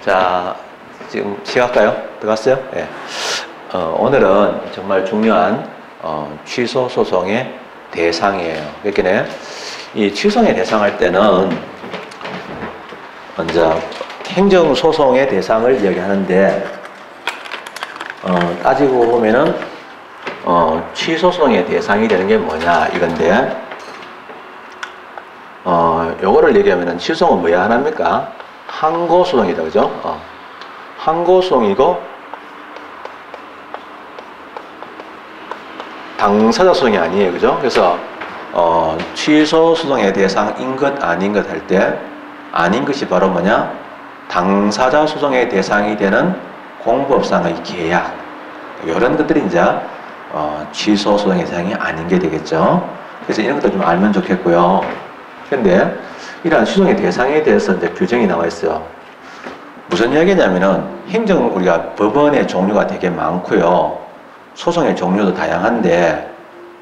자, 지금 시작할까요? 들어갔어요? 예. 오늘은 정말 중요한 취소 소송의 대상이에요. 그러니까 이 취소의 대상할 때는 먼저 행정 소송의 대상을 이야기하는데 따지고 보면은 취소 소송의 대상이 되는 게 뭐냐 이건데 요거를 얘기하면은 취소는 뭐야 하나입니까? 항고소송이다, 그죠? 항고소송이고 당사자 소송이 아니에요, 그죠? 그래서 취소 소송의 대상인 것 아닌 것 할 때 아닌 것이 바로 뭐냐? 당사자 소송의 대상이 되는 공법상의 계약, 이런 것들이 이제 취소 소송의 대상이 아닌 게 되겠죠. 그래서 이런 것도 좀 알면 좋겠고요. 근데 이러한 취소의 대상에 대해서 이제 규정이 나와 있어요. 무슨 이야기냐면은 우리가 법원의 종류가 되게 많고요. 소송의 종류도 다양한데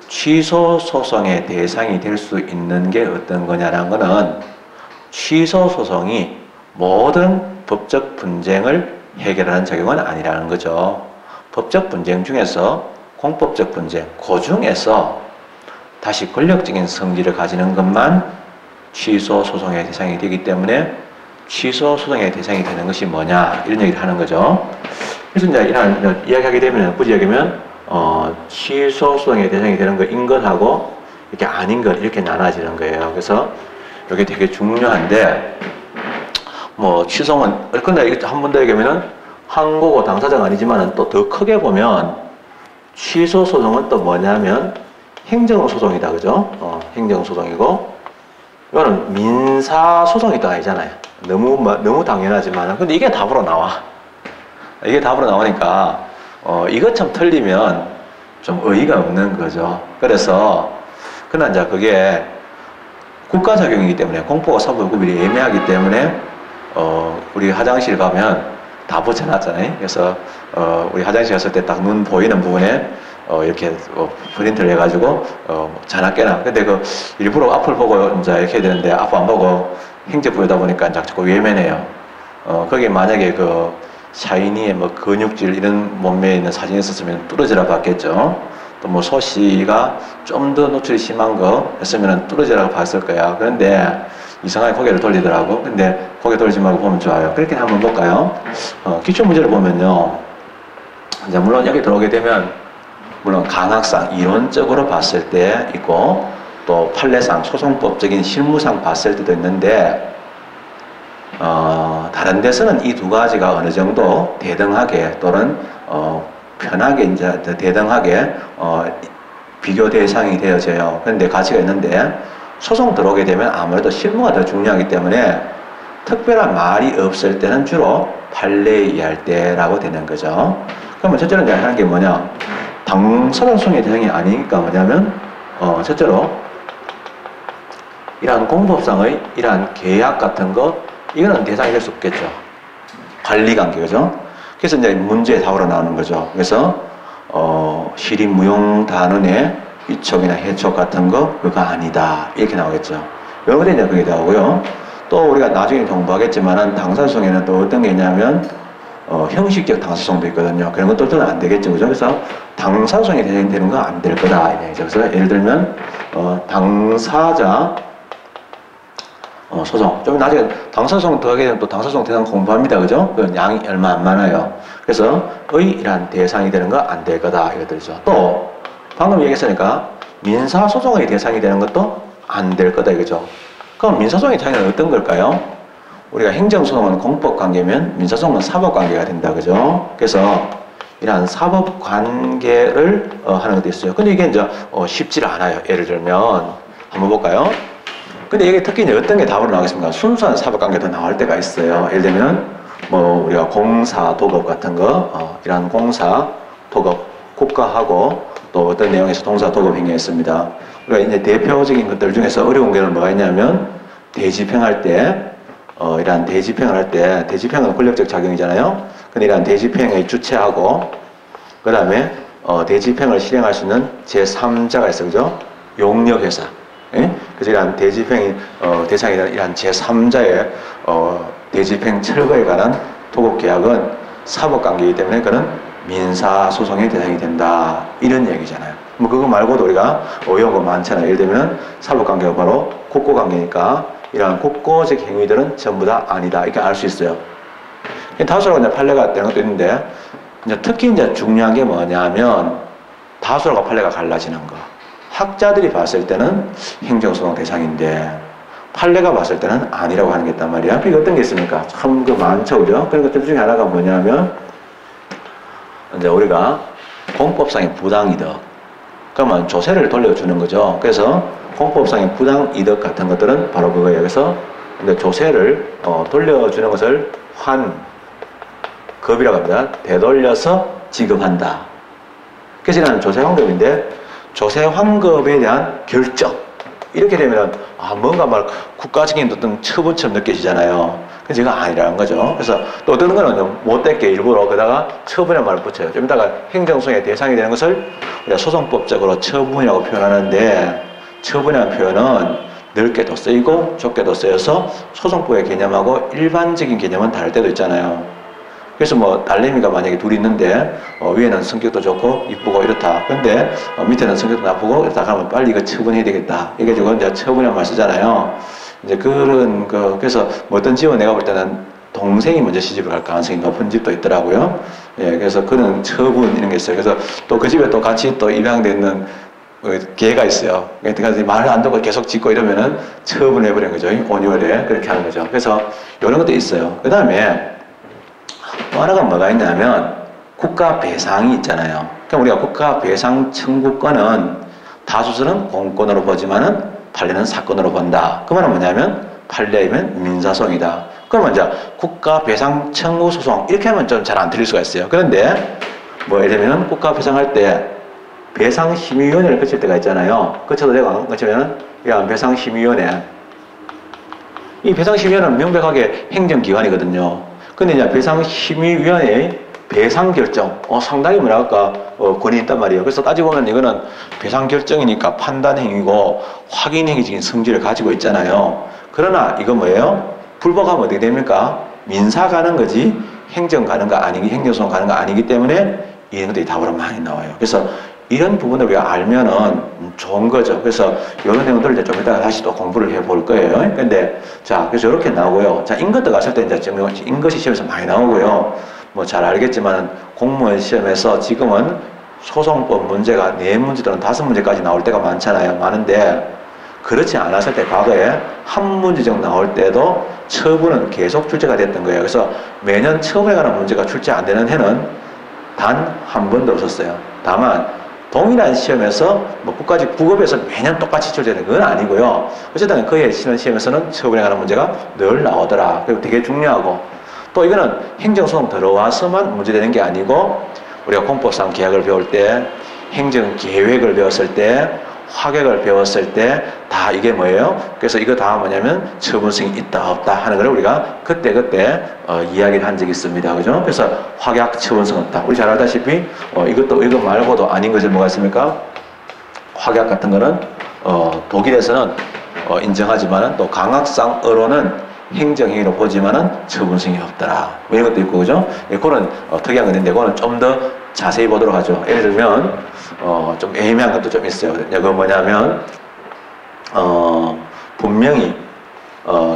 취소 소송의 대상이 될 수 있는 게 어떤 거냐라는 거는 취소 소송이 모든 법적 분쟁을 해결하는 작용은 아니라는 거죠. 법적 분쟁 중에서 공법적 분쟁, 그 중에서 다시 권력적인 성질을 가지는 것만 취소 소송의 대상이 되기 때문에 취소 소송의 대상이 되는 것이 뭐냐 이런 얘기를 하는 거죠. 그래서 이제 이런 이야기하게 되면 굳이 얘기하면 취소 소송의 대상이 되는 것인 것하고 이렇게 아닌 것 이렇게 나눠지는 거예요. 그래서 이게 되게 중요한데 취소는 근데 이거 한 번 더 얘기하면은 항고고 당사자가 아니지만은 또 더 크게 보면 취소 소송은 또 뭐냐면 행정 소송이다, 그죠? 행정 소송이고. 이거는 민사소송이 또 아니잖아요. 너무 당연하지만. 근데 이게 답으로 나와. 이게 답으로 나오니까, 이것 참 틀리면 좀 의의가 없는 거죠. 그래서, 그러나 이제 그게 국가작용이기 때문에, 공포가 사고 구별이 애매하기 때문에, 우리 화장실 가면 다 붙여놨잖아요. 그래서, 우리 화장실 갔을 때 딱 눈 보이는 부분에, 이렇게 프린트를 해가지고 자나 깨나. 근데 일부러 앞을 보고 이제 이렇게 해야 되는데 앞 안 보고 행정부에다 보니까 자꾸 외면해요. 거기에 만약에 샤이니의 근육질 이런 몸매에 있는 사진이 있었으면 뚫어지라 봤겠죠. 또 소시가 좀 더 노출이 심한 거 했으면 뚫어지라고 봤을 거야. 그런데 이상하게 고개를 돌리더라고. 근데 고개 돌리지 말고 보면 좋아요. 그렇게 한번 볼까요? 기출 문제를 보면요. 이제 물론 여기 들어오게 되면 물론 강학상 이론적으로 봤을 때 있고 또 판례상 소송법적인 실무상 봤을 때도 있는데 다른 데서는 이 두 가지가 어느 정도 대등하게 또는 편하게 이제 대등하게 비교 대상이 되어져요. 그런데 가치가 있는데 소송 들어오게 되면 아무래도 실무가 더 중요하기 때문에 특별한 말이 없을 때는 주로 판례에 의할 때라고 되는 거죠. 그러면 첫째로 이제 하는 게 뭐냐? 당사자 소송의 대상이 아니니까 뭐냐면 첫째로 이러한 공법상의 이러한 계약 같은 거 이거는 대상이 될 수 없겠죠. 관리관계, 그죠? 그래서 이제 문제의 답으로 나오는 거죠. 그래서 시립무용단원의 위촉이나 해촉 같은 거 그거 아니다 이렇게 나오겠죠. 여기에 이제 그게 나오고요. 또 우리가 나중에 공부하겠지만은 당사자 소송에는 또 어떤 게 있냐면 형식적 당사소송도 있거든요. 그런 것들은 안 되겠죠. 그죠? 그래서 당사소송이 되는 건 안 될 거다. 그래서 예를 들면, 당사자, 소송. 좀 나중에 당사소송 더하게 되면 또 당사소송 대상 공부합니다. 그죠? 그 양이 얼마 안 많아요. 그래서, 이란 대상이 되는 건 안 될 거다. 이것들이죠. 또, 방금 얘기했으니까, 민사소송의 대상이 되는 것도 안 될 거다. 이거죠. 그럼 민사소송의 대상은 어떤 걸까요? 우리가 행정소송은 공법관계면 민사소송은 사법관계가 된다, 그죠? 그래서 이러한 사법관계를 하는 것도 있어요. 근데 이게 이제 쉽지 않아요. 예를 들면 한번 볼까요? 근데 이게 특히 이제 어떤 게 답으로 나오겠습니까? 순수한 사법관계도 나올 때가 있어요. 예를 들면 우리가 공사, 도급 같은 거 이러한 공사, 도급 국가하고 또 어떤 내용에서 동사, 도급 행위했습니다. 우리가 이제 대표적인 것들 중에서 어려운 게 뭐가 있냐면 대집행할 때 이러한 대집행을 할 때, 대집행은 권력적 작용이잖아요. 근데 이러한 대집행의 주체하고, 그 다음에, 대집행을 실행할 수 있는 제3자가 있어, 그죠? 용역회사. 예? 그래서 이러한 대집행 대상이 되는 이러한 제3자의 대집행 철거에 관한 토급계약은 사법관계이기 때문에 그는 민사소송의 대상이 된다. 이런 얘기잖아요. 뭐 그거 말고도 우리가 어려운 거 많잖아요. 예를 들면 사법관계가 바로 국고관계니까 이러한 국고적 행위들은 전부 다 아니다. 이렇게 알 수 있어요. 다수라고 이제 판례가 되는 것도 있는데 이제 특히 이제 중요한 게 뭐냐면 다수라고 판례가 갈라지는 거. 학자들이 봤을 때는 행정소송 대상인데 판례가 봤을 때는 아니라고 하는 게 있단 말이야. 그게 어떤 게 있습니까? 참 그 많죠, 그죠? 그런 것들 중에 하나가 뭐냐면 이제 우리가 공법상의 부당이득. 그러면 조세를 돌려주는 거죠. 그래서 공법상의 부당이득 같은 것들은 바로 그거예요. 그래서 이제 조세를 돌려주는 것을 환급이라고 합니다. 되돌려서 지급한다. 그래서 이런 조세 환급인데 조세 환급에 대한 결정. 이렇게 되면 뭔가 막 국가적인 어떤 처분처럼 느껴지잖아요. 그래서 이거 아니라는 거죠. 그래서 또 어떤 거는 못됐게 일부러 거다가 처분의 말을 붙여요. 좀 이따가 행정소송의 대상이 되는 것을 우리가 소송법적으로 처분이라고 표현하는데 처분이라는 표현은 넓게도 쓰이고 좁게도 쓰여서 소송법의 개념하고 일반적인 개념은 다를 때도 있잖아요. 그래서 뭐 딸내미가 만약에 둘이 있는데 위에는 성격도 좋고 이쁘고 이렇다. 그런데 밑에는 성격도 나쁘고 이렇다 하면 빨리 이거 처분해야 되겠다. 이게 지금 이제 처분이란 말 쓰잖아요. 이제 그런 그래서 뭐 어떤 집은 내가 볼 때는 동생이 먼저 시집을 갈 가능성이 높은 집도 있더라고요. 예, 그래서 그런 처분 이런 게 있어요. 그래서 또 그 집에 또 같이 또 입양돼 있는 개가 있어요. 그러니까 말을 안 듣고 계속 짖고 이러면은 처분해버리는 거죠. 온유월에 그렇게 하는 거죠. 그래서 이런 것도 있어요. 그 다음에 또 하나가 뭐가 있냐면 국가 배상이 있잖아요. 그럼 우리가 국가 배상 청구권은 다수서는 공권으로 보지만은 판례는 사건으로 본다. 그 말은 뭐냐면 판례이면 민사소송이다. 그러면 이제 국가 배상 청구 소송 이렇게 하면 좀 잘 안 들릴 수가 있어요. 그런데 뭐 예를 들면 국가 배상할 때 배상심의위원회를 거칠 때가 있잖아요. 거쳐도 되고 안 거치면은 배상심의위원회. 이 배상심의위원회는 명백하게 행정기관이거든요. 근데 이제 배상심의위원회의 배상결정, 상당히 뭐랄까, 권위 있단 말이에요. 그래서 따지고 보면 이거는 배상결정이니까 판단행위고 확인행위적인 성질을 가지고 있잖아요. 그러나 이거 뭐예요? 불법하면 어떻게 됩니까? 민사 가는 거지 행정 가는 거 아니기, 행정소송 가는 거 아니기 때문에 이런 것들이 답으로 많이 나와요. 그래서 이런 부분을 우리가 알면은 좋은 거죠. 그래서 이런 내용들을 이제 좀 이따가 다시 또 공부를 해볼 거예요. 근데, 자, 그래서 이렇게 나오고요. 자, 인것 들어갔을 때 이제 인것이 시험에서 많이 나오고요. 뭐 잘 알겠지만 공무원 시험에서 지금은 소송법 문제가 4문제 또는 5문제까지 나올 때가 많잖아요. 많은데, 그렇지 않았을 때 과거에 한 문제 정도 나올 때도 처분은 계속 출제가 됐던 거예요. 그래서 매년 처분에 관한 문제가 출제 안 되는 해는 단 한 번도 없었어요. 다만, 동일한 시험에서 뭐 국가에서 매년 똑같이 출제되는 건 아니고요. 어쨌든 그해 치는 시험에서는 처분에 관한 문제가 늘 나오더라. 그리고 되게 중요하고 또 이거는 행정소송 들어와서만 문제되는 게 아니고 우리가 공법상 계약을 배울 때 행정계획을 배웠을 때 화객을 배웠을 때 다 이게 뭐예요? 그래서 이거 다 뭐냐면 처분성이 있다 없다 하는 걸 우리가 그때 이야기를 한 적이 있습니다. 그죠? 그래서 확약 처분성 없다. 우리 잘 알다시피 이거 말고도 아닌 것이 뭐가 있습니까? 확약 같은 거는 독일에서는 인정하지만은 또 강학상으로는 행정행위로 보지만은 처분성이 없더라. 뭐 이런 것도 있고, 그죠? 그거는 특이한 건데, 그거는 좀 더 자세히 보도록 하죠. 예를 들면, 좀 애매한 것도 좀 있어요. 그건 뭐냐면, 분명히,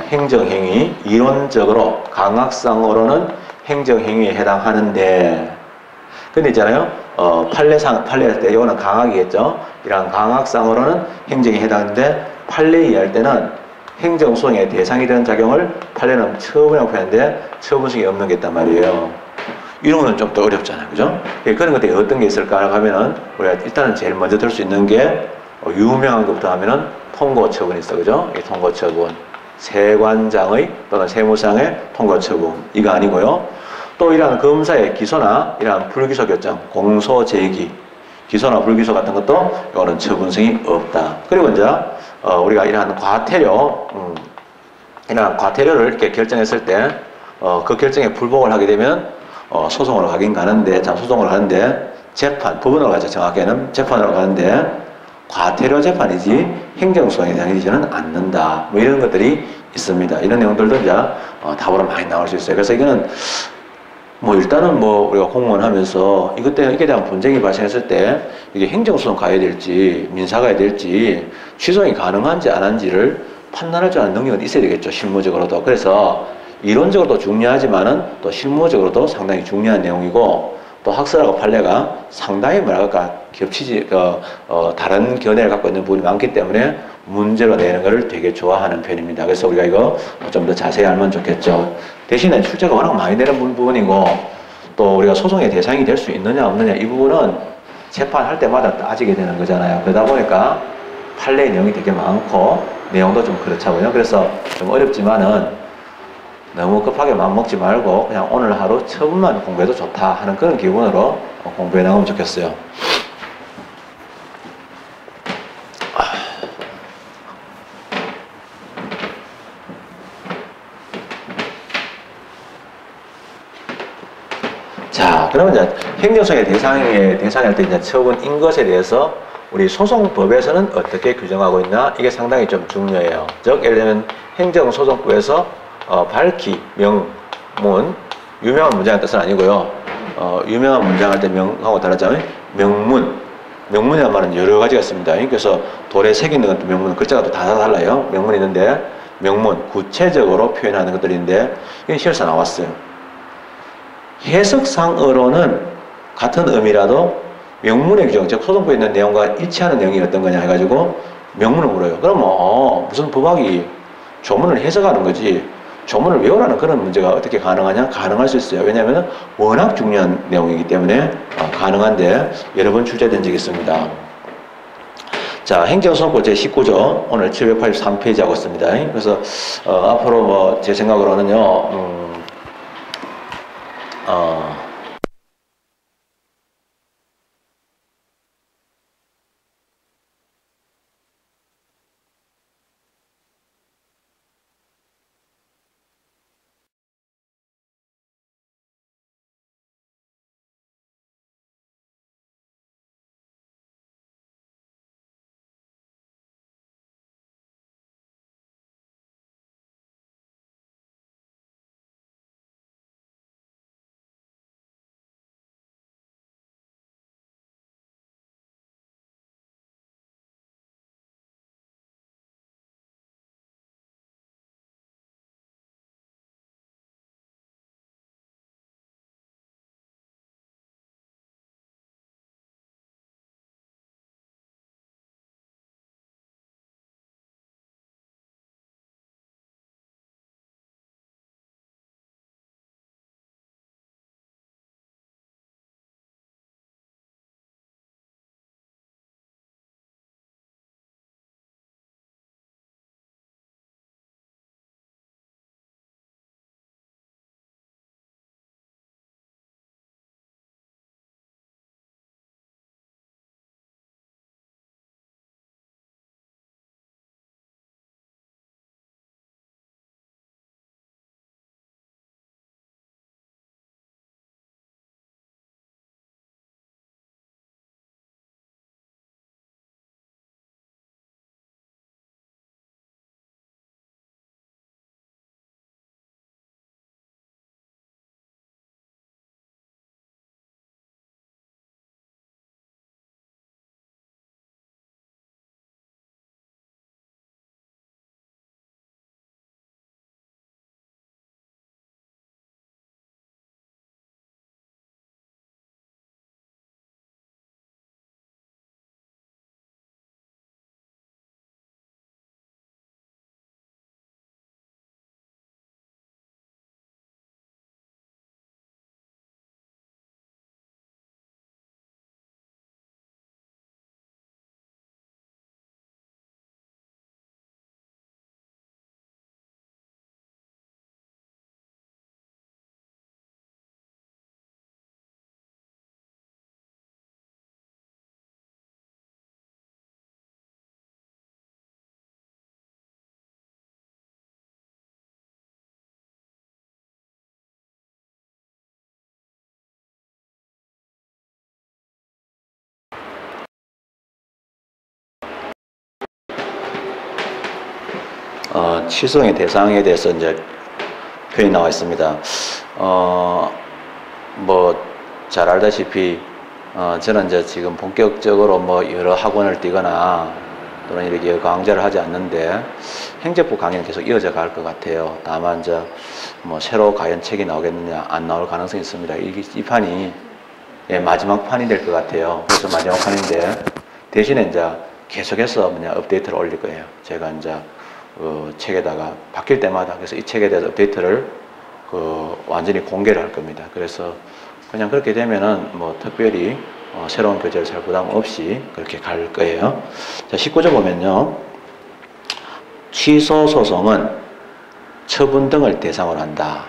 행정행위, 이론적으로 강학상으로는 행정행위에 해당하는데, 근데 있잖아요. 판례할 때, 이거는 강학이겠죠? 이런 강학상으로는 행정에 해당하는데, 판례 이해할 때는 행정소송의 대상이 되는 작용을 판례는 처분이라고 표현하는데 처분성이 없는 게 있단 말이에요. 이런 거는 좀 더 어렵잖아요. 그죠? 그런 것들이 어떤 게 있을까 하면은 우리가 일단은 제일 먼저 들 수 있는 게 유명한 것부터 하면은 통고처분이 있어. 그죠? 이 통고처분. 세관장의 또는 세무상의 통고처분. 이거 아니고요. 또 이러한 검사의 기소나 이러한 불기소 결정, 공소제기, 기소나 불기소 같은 것도 이거는 처분성이 없다. 그리고 이제 우리가 이러한 이러한 과태료를 이렇게 결정했을 때, 그 결정에 불복을 하게 되면, 소송으로 가긴 가는데, 소송으로 가는데, 법원으로 가죠. 정확히는 재판으로 가는데, 과태료 재판이지 행정소송의 대상이 되지는 않는다. 뭐 이런 것들이 있습니다. 이런 내용들도 이제 답으로 많이 나올 수 있어요. 그래서 이거는 뭐 일단은 뭐 우리가 공무원 하면서 이게 대한 분쟁이 발생했을 때 이게 행정소송 가야 될지 민사 가야 될지 취소이 가능한지 안 한지를 판단할 줄 아는 능력은 있어야 되겠죠. 실무적으로도. 그래서 이론적으로도 중요하지만은 또 실무적으로도 상당히 중요한 내용이고 또 학설하고 판례가 상당히 뭐랄까 겹치지 다른 견해를 갖고 있는 부분이 많기 때문에 문제로 내는 것을 되게 좋아하는 편입니다. 그래서 우리가 이거 좀 더 자세히 알면 좋겠죠. 대신에 출제가 워낙 많이 되는 부분이고 또 우리가 소송의 대상이 될 수 있느냐 없느냐 이 부분은 재판할 때마다 따지게 되는 거잖아요. 그러다 보니까 판례 내용이 되게 많고 내용도 좀 그렇자고요. 그래서 좀 어렵지만은 너무 급하게 마음먹지 말고 그냥 오늘 하루 처음만 공부해도 좋다 하는 그런 기분으로 공부해 나가면 좋겠어요. 자, 그러면 이제 행정소송의 대상할 때 이제 처분인 것에 대해서 우리 소송법에서는 어떻게 규정하고 있나 이게 상당히 좀 중요해요. 즉, 예를 들면 행정소송법에서 밝히 명문 유명한 문장의 뜻은 아니고요. 유명한 문장 할 때 명하고 다르잖아요. 명문이라는 말은 여러 가지가 있습니다. 그래서 돌에 새기는 것도 명문 글자가 또 다 달라요. 명문이 있는데 명문 구체적으로 표현하는 것들인데 이게 시험에서 나왔어요. 해석상으로는 같은 의미라도 명문의 규정, 즉 소송부에 있는 내용과 일치하는 내용이 어떤 거냐 해가지고 명문을 물어요. 그럼 무슨 법학이 조문을 해석하는 거지 조문을 외우라는 그런 문제가 어떻게 가능하냐? 가능할 수 있어요. 왜냐하면 워낙 중요한 내용이기 때문에 가능한데 여러 번 출제된 적이 있습니다. 자, 행정소송법 제19조 오늘 783페이지 하고 있습니다. 그래서 앞으로 뭐 제 생각으로는요. 취소의 대상에 대해서 이제 표현이 나와 있습니다. 뭐 잘 알다시피 저는 이제 지금 본격적으로 뭐 여러 학원을 뛰거나 또는 이렇게 강좌를 하지 않는데 행정법 강의는 계속 이어져 갈 것 같아요. 다만 이제 뭐 새로 과연 책이 나오겠느냐 안 나올 가능성이 있습니다. 이 판이 마지막 판이 될 것 같아요. 그래서 마지막 판인데 대신에 이제 계속해서 그냥 업데이트를 올릴 거예요. 제가 이제 책에다가 바뀔 때마다 그래서 이 책에 대해서 업데이트를 완전히 공개를 할 겁니다. 그래서 그냥 그렇게 되면은 뭐 특별히 새로운 교재를 살 부담 없이 그렇게 갈 거예요. 자, 19절 보면요. 취소 소송은 처분 등을 대상으로 한다.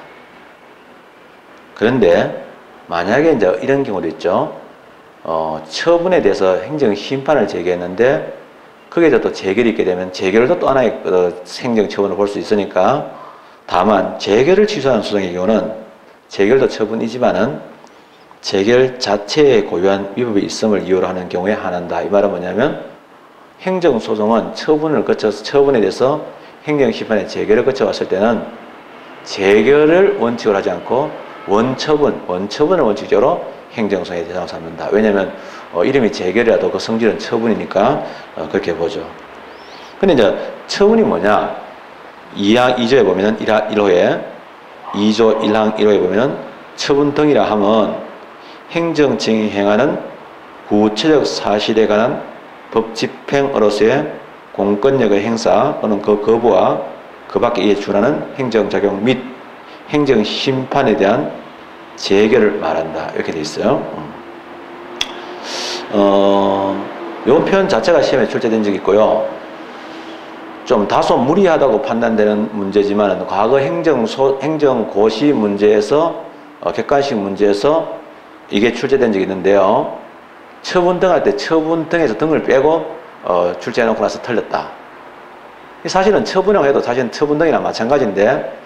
그런데 만약에 이제 이런 경우도 있죠. 처분에 대해서 행정 심판을 제기했는데 거기에 또 재결이 있게 되면 재결도 또 하나의 행정 처분을 볼 수 있으니까 다만 재결을 취소하는 소송의 경우는 재결도 처분이지만은 재결 자체에 고유한 위법이 있음을 이유로 하는 경우에 한한다. 이 말은 뭐냐면 행정소송은 처분을 거쳐서 처분에 대해서 행정심판의 재결을 거쳐왔을 때는 재결을 원칙으로 하지 않고 원처분을 원칙적으로 행정소송의 대상으로 삼는다. 왜냐하면 이름이 재결이라도 그 성질은 처분이니까 그렇게 보죠. 근데 이제 처분이 뭐냐? 2항 2조에 보면은 1호에 2조 1항 1호에 보면은 처분 등이라 하면 행정청이 행하는 구체적 사실에 관한 법 집행으로서의 공권력의 행사 또는 그 거부와 그 밖에 이에 준하는 행정작용 및 행정심판에 대한 재결을 말한다. 이렇게 돼 있어요. 이 표현 자체가 시험에 출제된 적이 있고요. 좀 다소 무리하다고 판단되는 문제지만 과거 행정고시 문제에서 객관식 문제에서 이게 출제된 적이 있는데요. 처분 등 할 때 처분 등에서 등을 빼고 출제해놓고 나서 틀렸다. 사실은 처분이라고 해도 사실은 처분 등이랑 마찬가지인데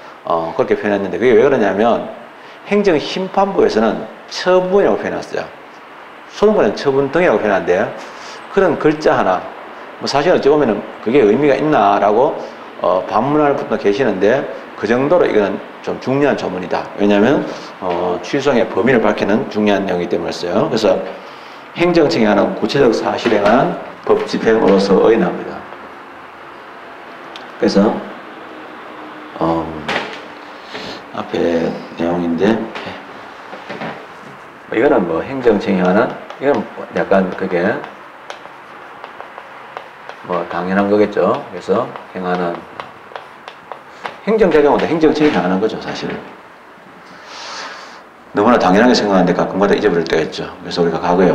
그렇게 표현했는데 그게 왜 그러냐면 행정심판부에서는 처분이라고 표현했어요. 소송권은 처분 등이라고 표현하는데 그런 글자 하나 뭐 사실 어찌 보면은 그게 의미가 있나라고 반문하는 분도 계시는데 그 정도로 이거는 좀 중요한 조문이다. 왜냐하면 취소의 범위를 밝히는 중요한 내용이기 때문에 써요. 그래서 행정청이 하는 구체적 사실에 관한 법 집행으로서 의논합니다. 그래서 앞에 내용인데 이거는 뭐 행정청이 하는 이건 약간 그게 뭐 당연한 거겠죠. 그래서 행하는 행정작용은 행정청이 하는 거죠, 사실은. 너무나 당연하게 생각하는데 가끔가다 잊어버릴 때가 있죠. 그래서 우리가 과거에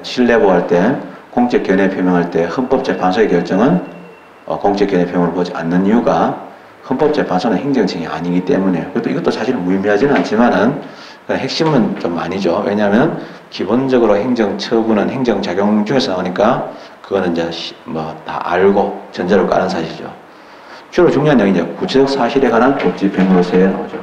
신뢰보호할 때 공적견해 표명할 때 헌법재판소의 결정은 공적견해 표명을 보지 않는 이유가 헌법재판소는 행정청이 아니기 때문에 이것도 사실 무의미하지는 않지만은 핵심은 좀 아니죠. 왜냐하면 기본적으로 행정처분은 행정작용 중에서 나오니까 그거는 이제 뭐 다 알고 전제로 까는 사실이죠. 주로 중요한 내용이 이제 구체적 사실에 관한 법 집행으로서에 나오죠.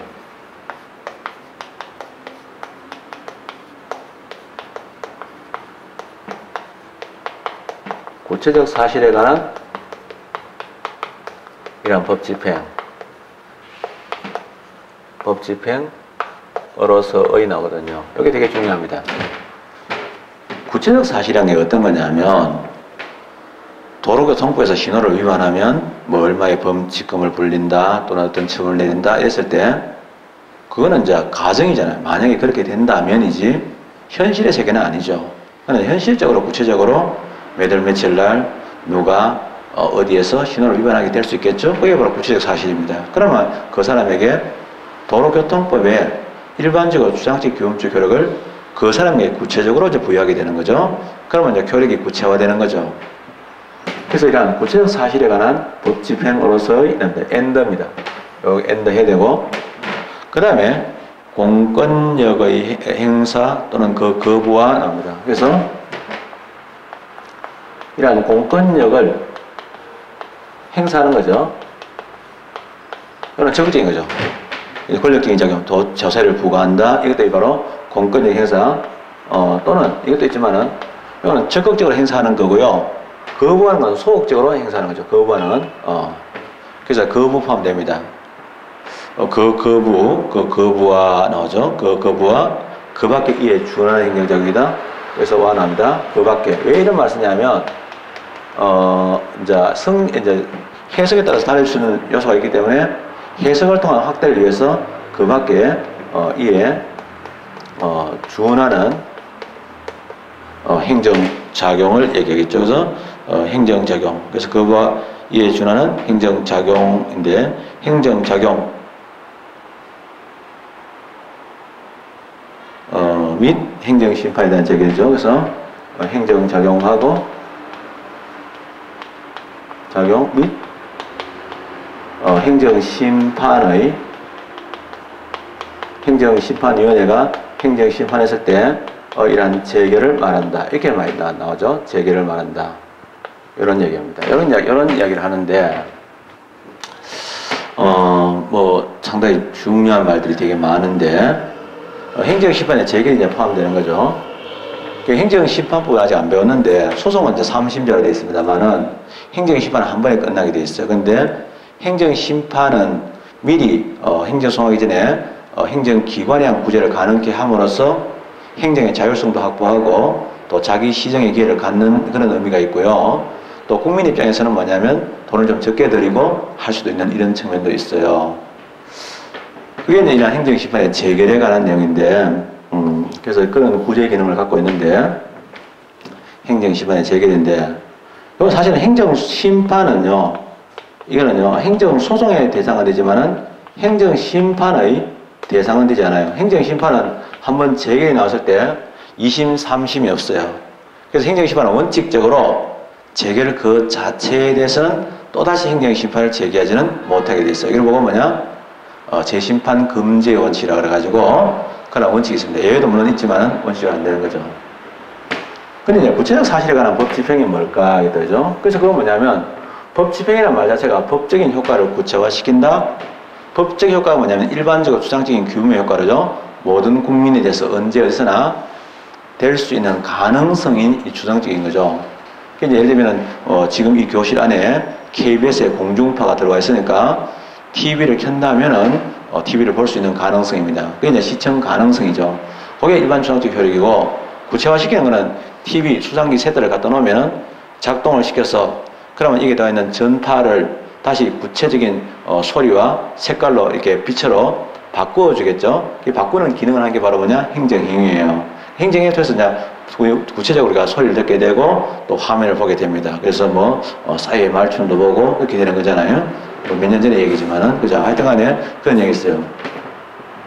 구체적 사실에 관한 이런 법 집행으로서의 나오거든요. 이게 되게 중요합니다. 구체적 사실이라는 게 어떤 거냐면 도로교통법에서 신호를 위반하면 뭐 얼마의 범칙금을 불린다 또는 어떤 처분을 내린다 이랬을 때 그거는 이제 가정이잖아요. 만약에 그렇게 된다면이지 현실의 세계는 아니죠. 그런데 현실적으로 구체적으로 매달 며칠 날 누가 어디에서 신호를 위반하게 될 수 있겠죠? 그게 바로 구체적 사실입니다. 그러면 그 사람에게 도로교통법에 일반적으로 주장적 규범적 효력을 그 사람에게 구체적으로 이제 부여하게 되는 거죠. 그러면 이제 효력이 구체화되는 거죠. 그래서 이러한 구체적 사실에 관한 법 집행으로서의 엔더입니다. 여기 엔더 해야 되고, 그 다음에 공권력의 행사 또는 그 거부와 나옵니다. 그래서 이러한 공권력을 행사하는 거죠. 이건 적극적인 거죠. 권력적인 작용, 저세를 부과한다. 이것도 바로 공권력 행사, 또는 이것도 있지만은 이거는 적극적으로 행사하는 거고요. 거부하는 건 소극적으로 행사하는 거죠. 거부하는 건. 그래서 거부 포함됩니다. 거부와 나오죠. 거부와 그 밖에 이에 준하는 행정작용이다. 그래서 와 나옵니다. 그 밖에. 왜 이런 말을 쓰냐면, 이제 해석에 따라서 다를 수 있는 요소가 있기 때문에 해석을 통한 확대를 위해서 그 밖에, 이에, 준하는, 행정작용을 얘기하겠죠. 그래서, 행정작용. 그래서 그거와 이에 준하는 행정작용인데, 행정작용, 및 행정심판에 대한 제기죠. 그래서 행정작용하고 작용 및 행정심판위원회가 행정심판했을 때 이러한 재결을 말한다. 이렇게 많이 나오죠. 재결을 말한다. 이런 얘기입니다. 이런 이야기를 하는데 뭐 상당히 중요한 말들이 되게 많은데 행정심판에 재결이 이제 포함되는 거죠. 행정심판법은 아직 안 배웠는데 소송은 이제 3심제로 되어 있습니다만은 행정심판은 한 번에 끝나게 되어 있어요. 근데 행정심판은 미리 행정소송하기 전에 행정기관에 한 구제를 가능케 함으로써 행정의 자율성도 확보하고 또 자기 시정의 기회를 갖는 그런 의미가 있고요. 또 국민 입장에서는 뭐냐면 돈을 좀 적게 들이고 할 수도 있는 이런 측면도 있어요. 그게 이제 이런 행정심판의 재결에 관한 내용인데, 그래서 그런 구제 기능을 갖고 있는데, 행정심판의 재결인데, 이건 사실은 행정심판은요, 이거는요, 행정소송의 대상은 되지만은 행정심판의 대상은 되지 않아요. 행정심판은 한번 재결이 나왔을 때 2심, 3심이 없어요. 그래서 행정심판은 원칙적으로 재결 그 자체에 대해서는 또다시 행정심판을 제기하지는 못하게 돼 있어요. 이걸 보고 뭐냐? 재심판 금지의 원칙이라 그래가지고 그런 원칙이 있습니다. 예외도 물론 있지만 원칙은 안 되는 거죠. 근데 이제 구체적 사실에 관한 법 집행이 뭘까 하게 되죠. 그래서 그건 뭐냐면 법 집행이라는 말 자체가 법적인 효과를 구체화시킨다. 법적 효과가 뭐냐면 일반적으로 추상적인 규모의 효과로죠. 모든 국민에 대해서 언제 어디서나 될 수 있는 가능성이 추상적인 거죠. 그러니까 예를 들면 지금 이 교실 안에 KBS의 공중파가 들어와 있으니까 TV를 켠다면은 TV를 볼 수 있는 가능성입니다. 그게 이제 시청 가능성이죠. 그게 일반 추상적 효력이고 구체화시키는 거는 TV 수상기 세대를 갖다 놓으면은 작동을 시켜서 그러면 이게 들어있는 전파를 다시 구체적인 소리와 색깔로 이렇게 빛으로 바꾸어 주겠죠. 이 바꾸는 기능을 하는 게 바로 뭐냐? 행정행위예요. 행정행위에 통해서 이제 구체적으로 우리가 소리를 듣게 되고 또 화면을 보게 됩니다. 그래서 사이의 말춤도 보고 그렇게 되는 거잖아요. 몇 년 전의 얘기지만은, 그죠? 하여튼 간에 그런 얘기 있어요.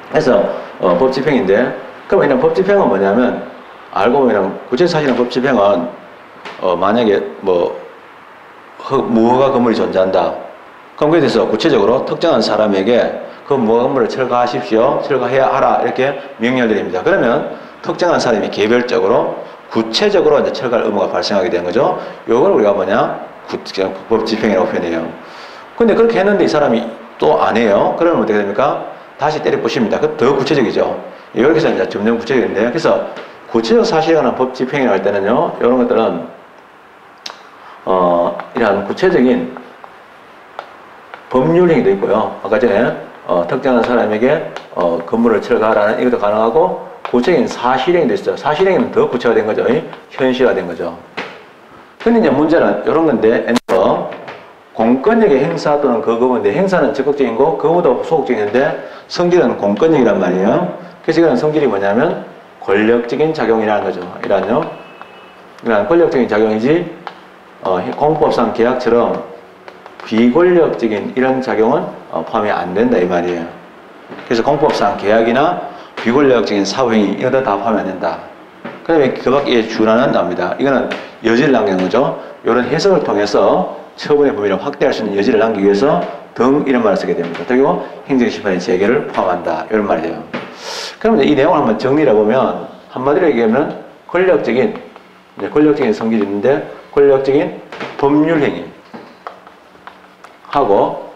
그래서, 법 집행인데, 그럼 이런 법 집행은 뭐냐면, 알고 보면, 구체적 사실은 법 집행은, 만약에 무허가 건물이 존재한다. 그럼 그에 대해서 구체적으로 특정한 사람에게 그 무허가 건물을 철거하십시오. 철거해야 하라. 이렇게 명령을 드립니다. 그러면 특정한 사람이 개별적으로, 구체적으로 이제 철거할 의무가 발생하게 되는 거죠. 요걸 우리가 뭐냐? 법 집행이라고 표현해요. 근데 그렇게 했는데 이 사람이 또 안 해요. 그러면 어떻게 됩니까? 다시 때려 부십니다. 그 더 구체적이죠. 이렇게 해서 이제 점점 구체적인데요. 그래서 구체적 사실에 관한 법 집행이라고 할 때는요, 이런 것들은, 이러한 구체적인 법률행위도 있고요. 아까 전에, 특정한 사람에게, 건물을 철거하라는 이것도 가능하고, 구체적인 사실행위도 있어요. 사실행위는 더 구체화된 거죠. 현실화된 거죠. 근데 이제 문제는 이런 건데, 공권력의 행사 또는 거부인데 행사는 적극적인 거, 거부도 소극적인데 성질은 공권력이란 말이에요. 그래서 이거는 성질이 뭐냐면 권력적인 작용이라는 거죠. 이러한 권력적인 작용이지 공법상 계약처럼 비권력적인 이런 작용은 포함이 안 된다 이 말이에요. 그래서 공법상 계약이나 비권력적인 사후행위 이런 거 다 포함이 안 된다. 그 다음에 그 밖에 준하는 나옵니다. 이거는 여지를 남기는 거죠. 이런 해석을 통해서 처분의 범위를 확대할 수 있는 여지를 남기기 위해서 등 이런 말을 쓰게 됩니다. 그리고 행정심판의 재개를 포함한다. 이런 말이에요. 그럼 이 내용을 한번 정리를 해보면 한마디로 얘기하면 권력적인 성질이 있는데 권력적인 법률행위 하고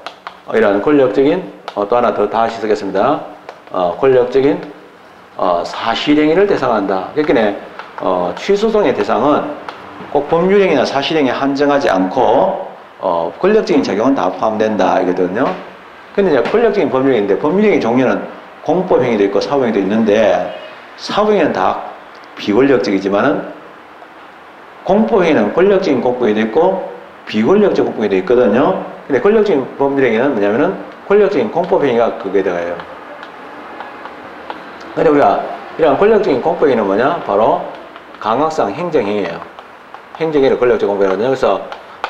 이런 권력적인 또 하나 더 다시 쓰겠습니다. 권력적인 사실행위를 대상한다. 그러니까 취소송의 대상은 꼭 법률행위나 사실행위에 한정하지 않고 권력적인 작용은 다 포함된다 이거든요. 근데 이제 권력적인 법률행위인데 법률행위 종류는 공법행위도 있고 사법행위도 있는데 사법행위는 다 비권력적이지만은 공법행위는 권력적인 공법행위도 있고 비권력적 공법행위도 있거든요. 근데 권력적인 법률행위는 뭐냐면은 권력적인 공법행위가 그게 들어가요. 근데 우리가 이런 권력적인 공법행위는 뭐냐? 바로 강학상 행정행위예요. 행정행위를 권력적 공법행위거든요. 그래서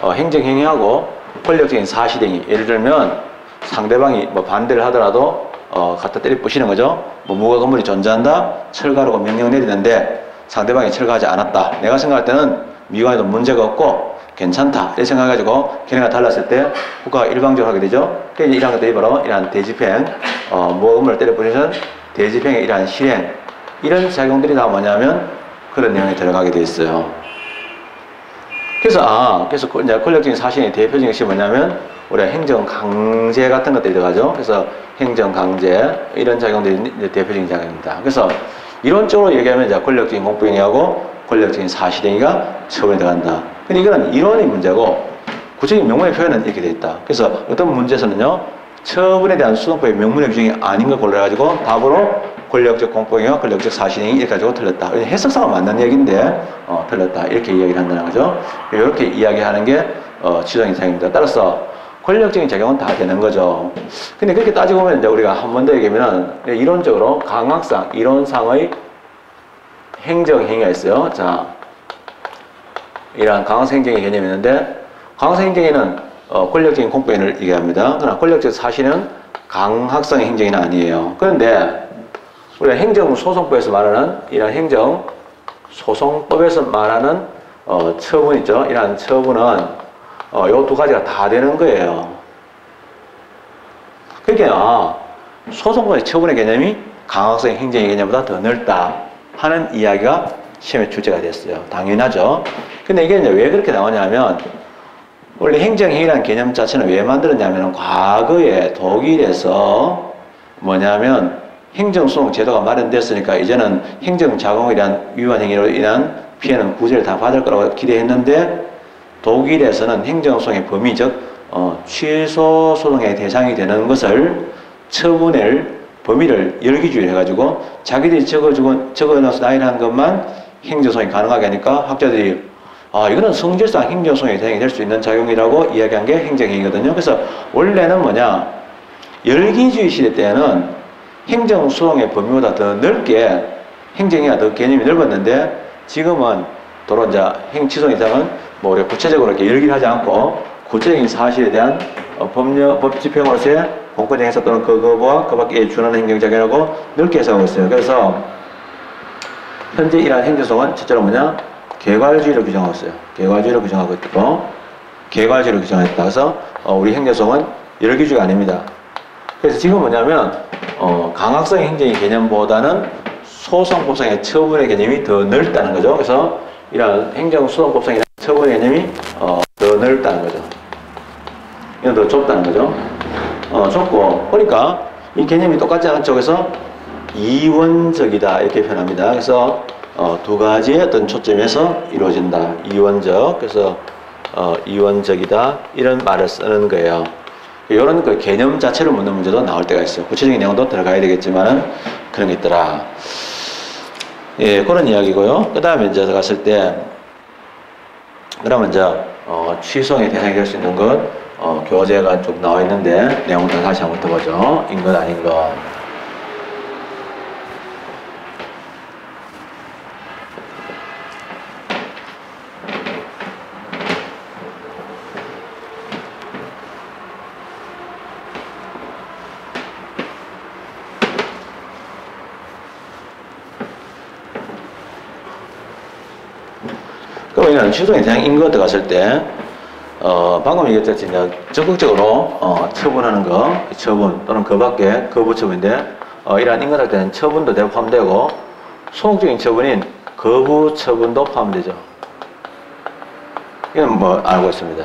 행정행위하고 권력적인 사실행위. 예를 들면 상대방이 뭐 반대를 하더라도 갖다 때려 부시는 거죠. 뭐 무가 건물이 존재한다. 철거하라고 명령을 내리는데 상대방이 철거하지 않았다. 내가 생각할 때는 미관에도 문제가 없고 괜찮다. 이렇게 생각해가지고 걔네가 달랐을 때 국가가 일방적으로 하게 되죠. 그래서 이러한 것들이 바로 이러한 대집행, 무가 건물을 때려 부시는 대집행의 이러한 실행, 이런 작용들이 다 뭐냐면 그런 내용에 들어가게 돼 있어요. 그래서 이제 권력적인 사실의 대표적인 것이 뭐냐면 우리가 행정 강제 같은 것들이 들어가죠. 그래서 행정 강제 이런 작용들이 이제 대표적인 작용입니다. 그래서 이론적으로 얘기하면 이제 권력적인 공법행위하고 권력적인 사실행위가 처분에 들어간다. 근데 이거는 이론의 문제고 구체적인 명문의 표현은 이렇게 돼 있다. 그래서 어떤 문제에서는요, 처분에 대한 수동법의 명문의 규정이 아닌 걸 골라가지고 답으로 권력적 공법행위와 권력적 사실행위 이렇게 가지고 틀렸다. 해석상은 맞는 얘기인데 틀렸다 이렇게 이야기를 한다는 거죠. 이렇게 이야기하는 게 취소행 이상입니다. 따라서 권력적인 작용은 다 되는 거죠. 근데 그렇게 따지고 보면 이제 우리가 한 번 더 얘기하면은 이론적으로 강학상 이론상의 행정행위가 있어요. 자, 이러한 강학상 행정의 개념이 있는데 강학상 행정에는 권력적인 공법행위를 얘기합니다. 그러나 권력적 사실은 강학상의 행정은 아니에요. 그런데 우리가 행정소송법에서 말하는 이런 행정소송법에서 말하는 처분 있죠. 이러한 처분은 요 두 가지가 다 되는 거예요. 그러니까 소송법의 처분의 개념이 강학상의 행정의 개념보다 더 넓다 하는 이야기가 시험의 주제가 됐어요. 당연하죠. 근데 이게 이제 왜 그렇게 나오냐면 원래 행정행위라는 개념 자체는 왜 만들었냐면 과거에 독일에서 뭐냐면 행정소송 제도가 마련됐으니까 이제는 행정자공에 대한 위반행위로 인한 피해는 구제를 다 받을 거라고 기대했는데 독일에서는 행정소송의 범위 즉 취소소송의 대상이 되는 것을 처분할 범위를 열기주의를 해가지고 자기들이 적어놔서 나열한 것만 행정소송이 가능하게 하니까 학자들이 이거는 성질상 행정소송의 대상이 될 수 있는 작용이라고 이야기한 게 행정행위거든요. 그래서 원래는 뭐냐, 열기주의 시대 때는 행정소송의 범위보다 더 넓게 행정행위가 더 개념이 넓었는데 지금은 도로 이제 행취소송 이상은 뭐 우리가 구체적으로 이렇게 열기를 하지 않고 구체적인 사실에 대한 법 집행으로서의 공권적 행사 또는 그 거부와 그 밖에 준하는 행정작용이라고 넓게 해석하고 있어요. 그래서 현재 이러한 행정소송은 첫째로 뭐냐, 개괄주의를 규정하고 있어요. 개괄주의를 규정하고 있고 개괄주의를 규정했다. 그래서 우리 행정소송은 열기주의가 아닙니다. 그래서 지금 뭐냐면 강학성 행정의 개념보다는 소송법상의 처분의 개념이 더 넓다는 거죠. 그래서 이런 행정소송법상의 처분의 개념이 더 넓다는 거죠. 이건 더 좁다는 거죠. 좁고 그러니까 이 개념이 똑같지 않은 쪽에서 이원적이다 이렇게 표현합니다. 그래서 두 가지의 어떤 초점에서 이루어진다. 이원적. 그래서 이원적이다 이런 말을 쓰는 거예요. 이런 그 개념 자체를 묻는 문제도 나올 때가 있어요. 구체적인 내용도 들어가야 되겠지만은 그런 게 있더라. 예, 그런 이야기고요. 그 다음에 이제 들어갔을 때, 그러면 이제 취소의 대상이 될 수 있는 것 교재가 좀 나와 있는데 내용부터 다시 한번 더 보죠. 인 것 아닌 것. 그러면 취소의 대상인 것 들어갔을 때 방금 얘기했듯이 이제 적극적으로 처분하는 거, 처분 또는 그 밖에 거부 처분인데 이러한 인간할 때는 처분도 포함되고 소극적인 처분인 거부 처분도 포함되죠. 이건 뭐 알고 있습니다.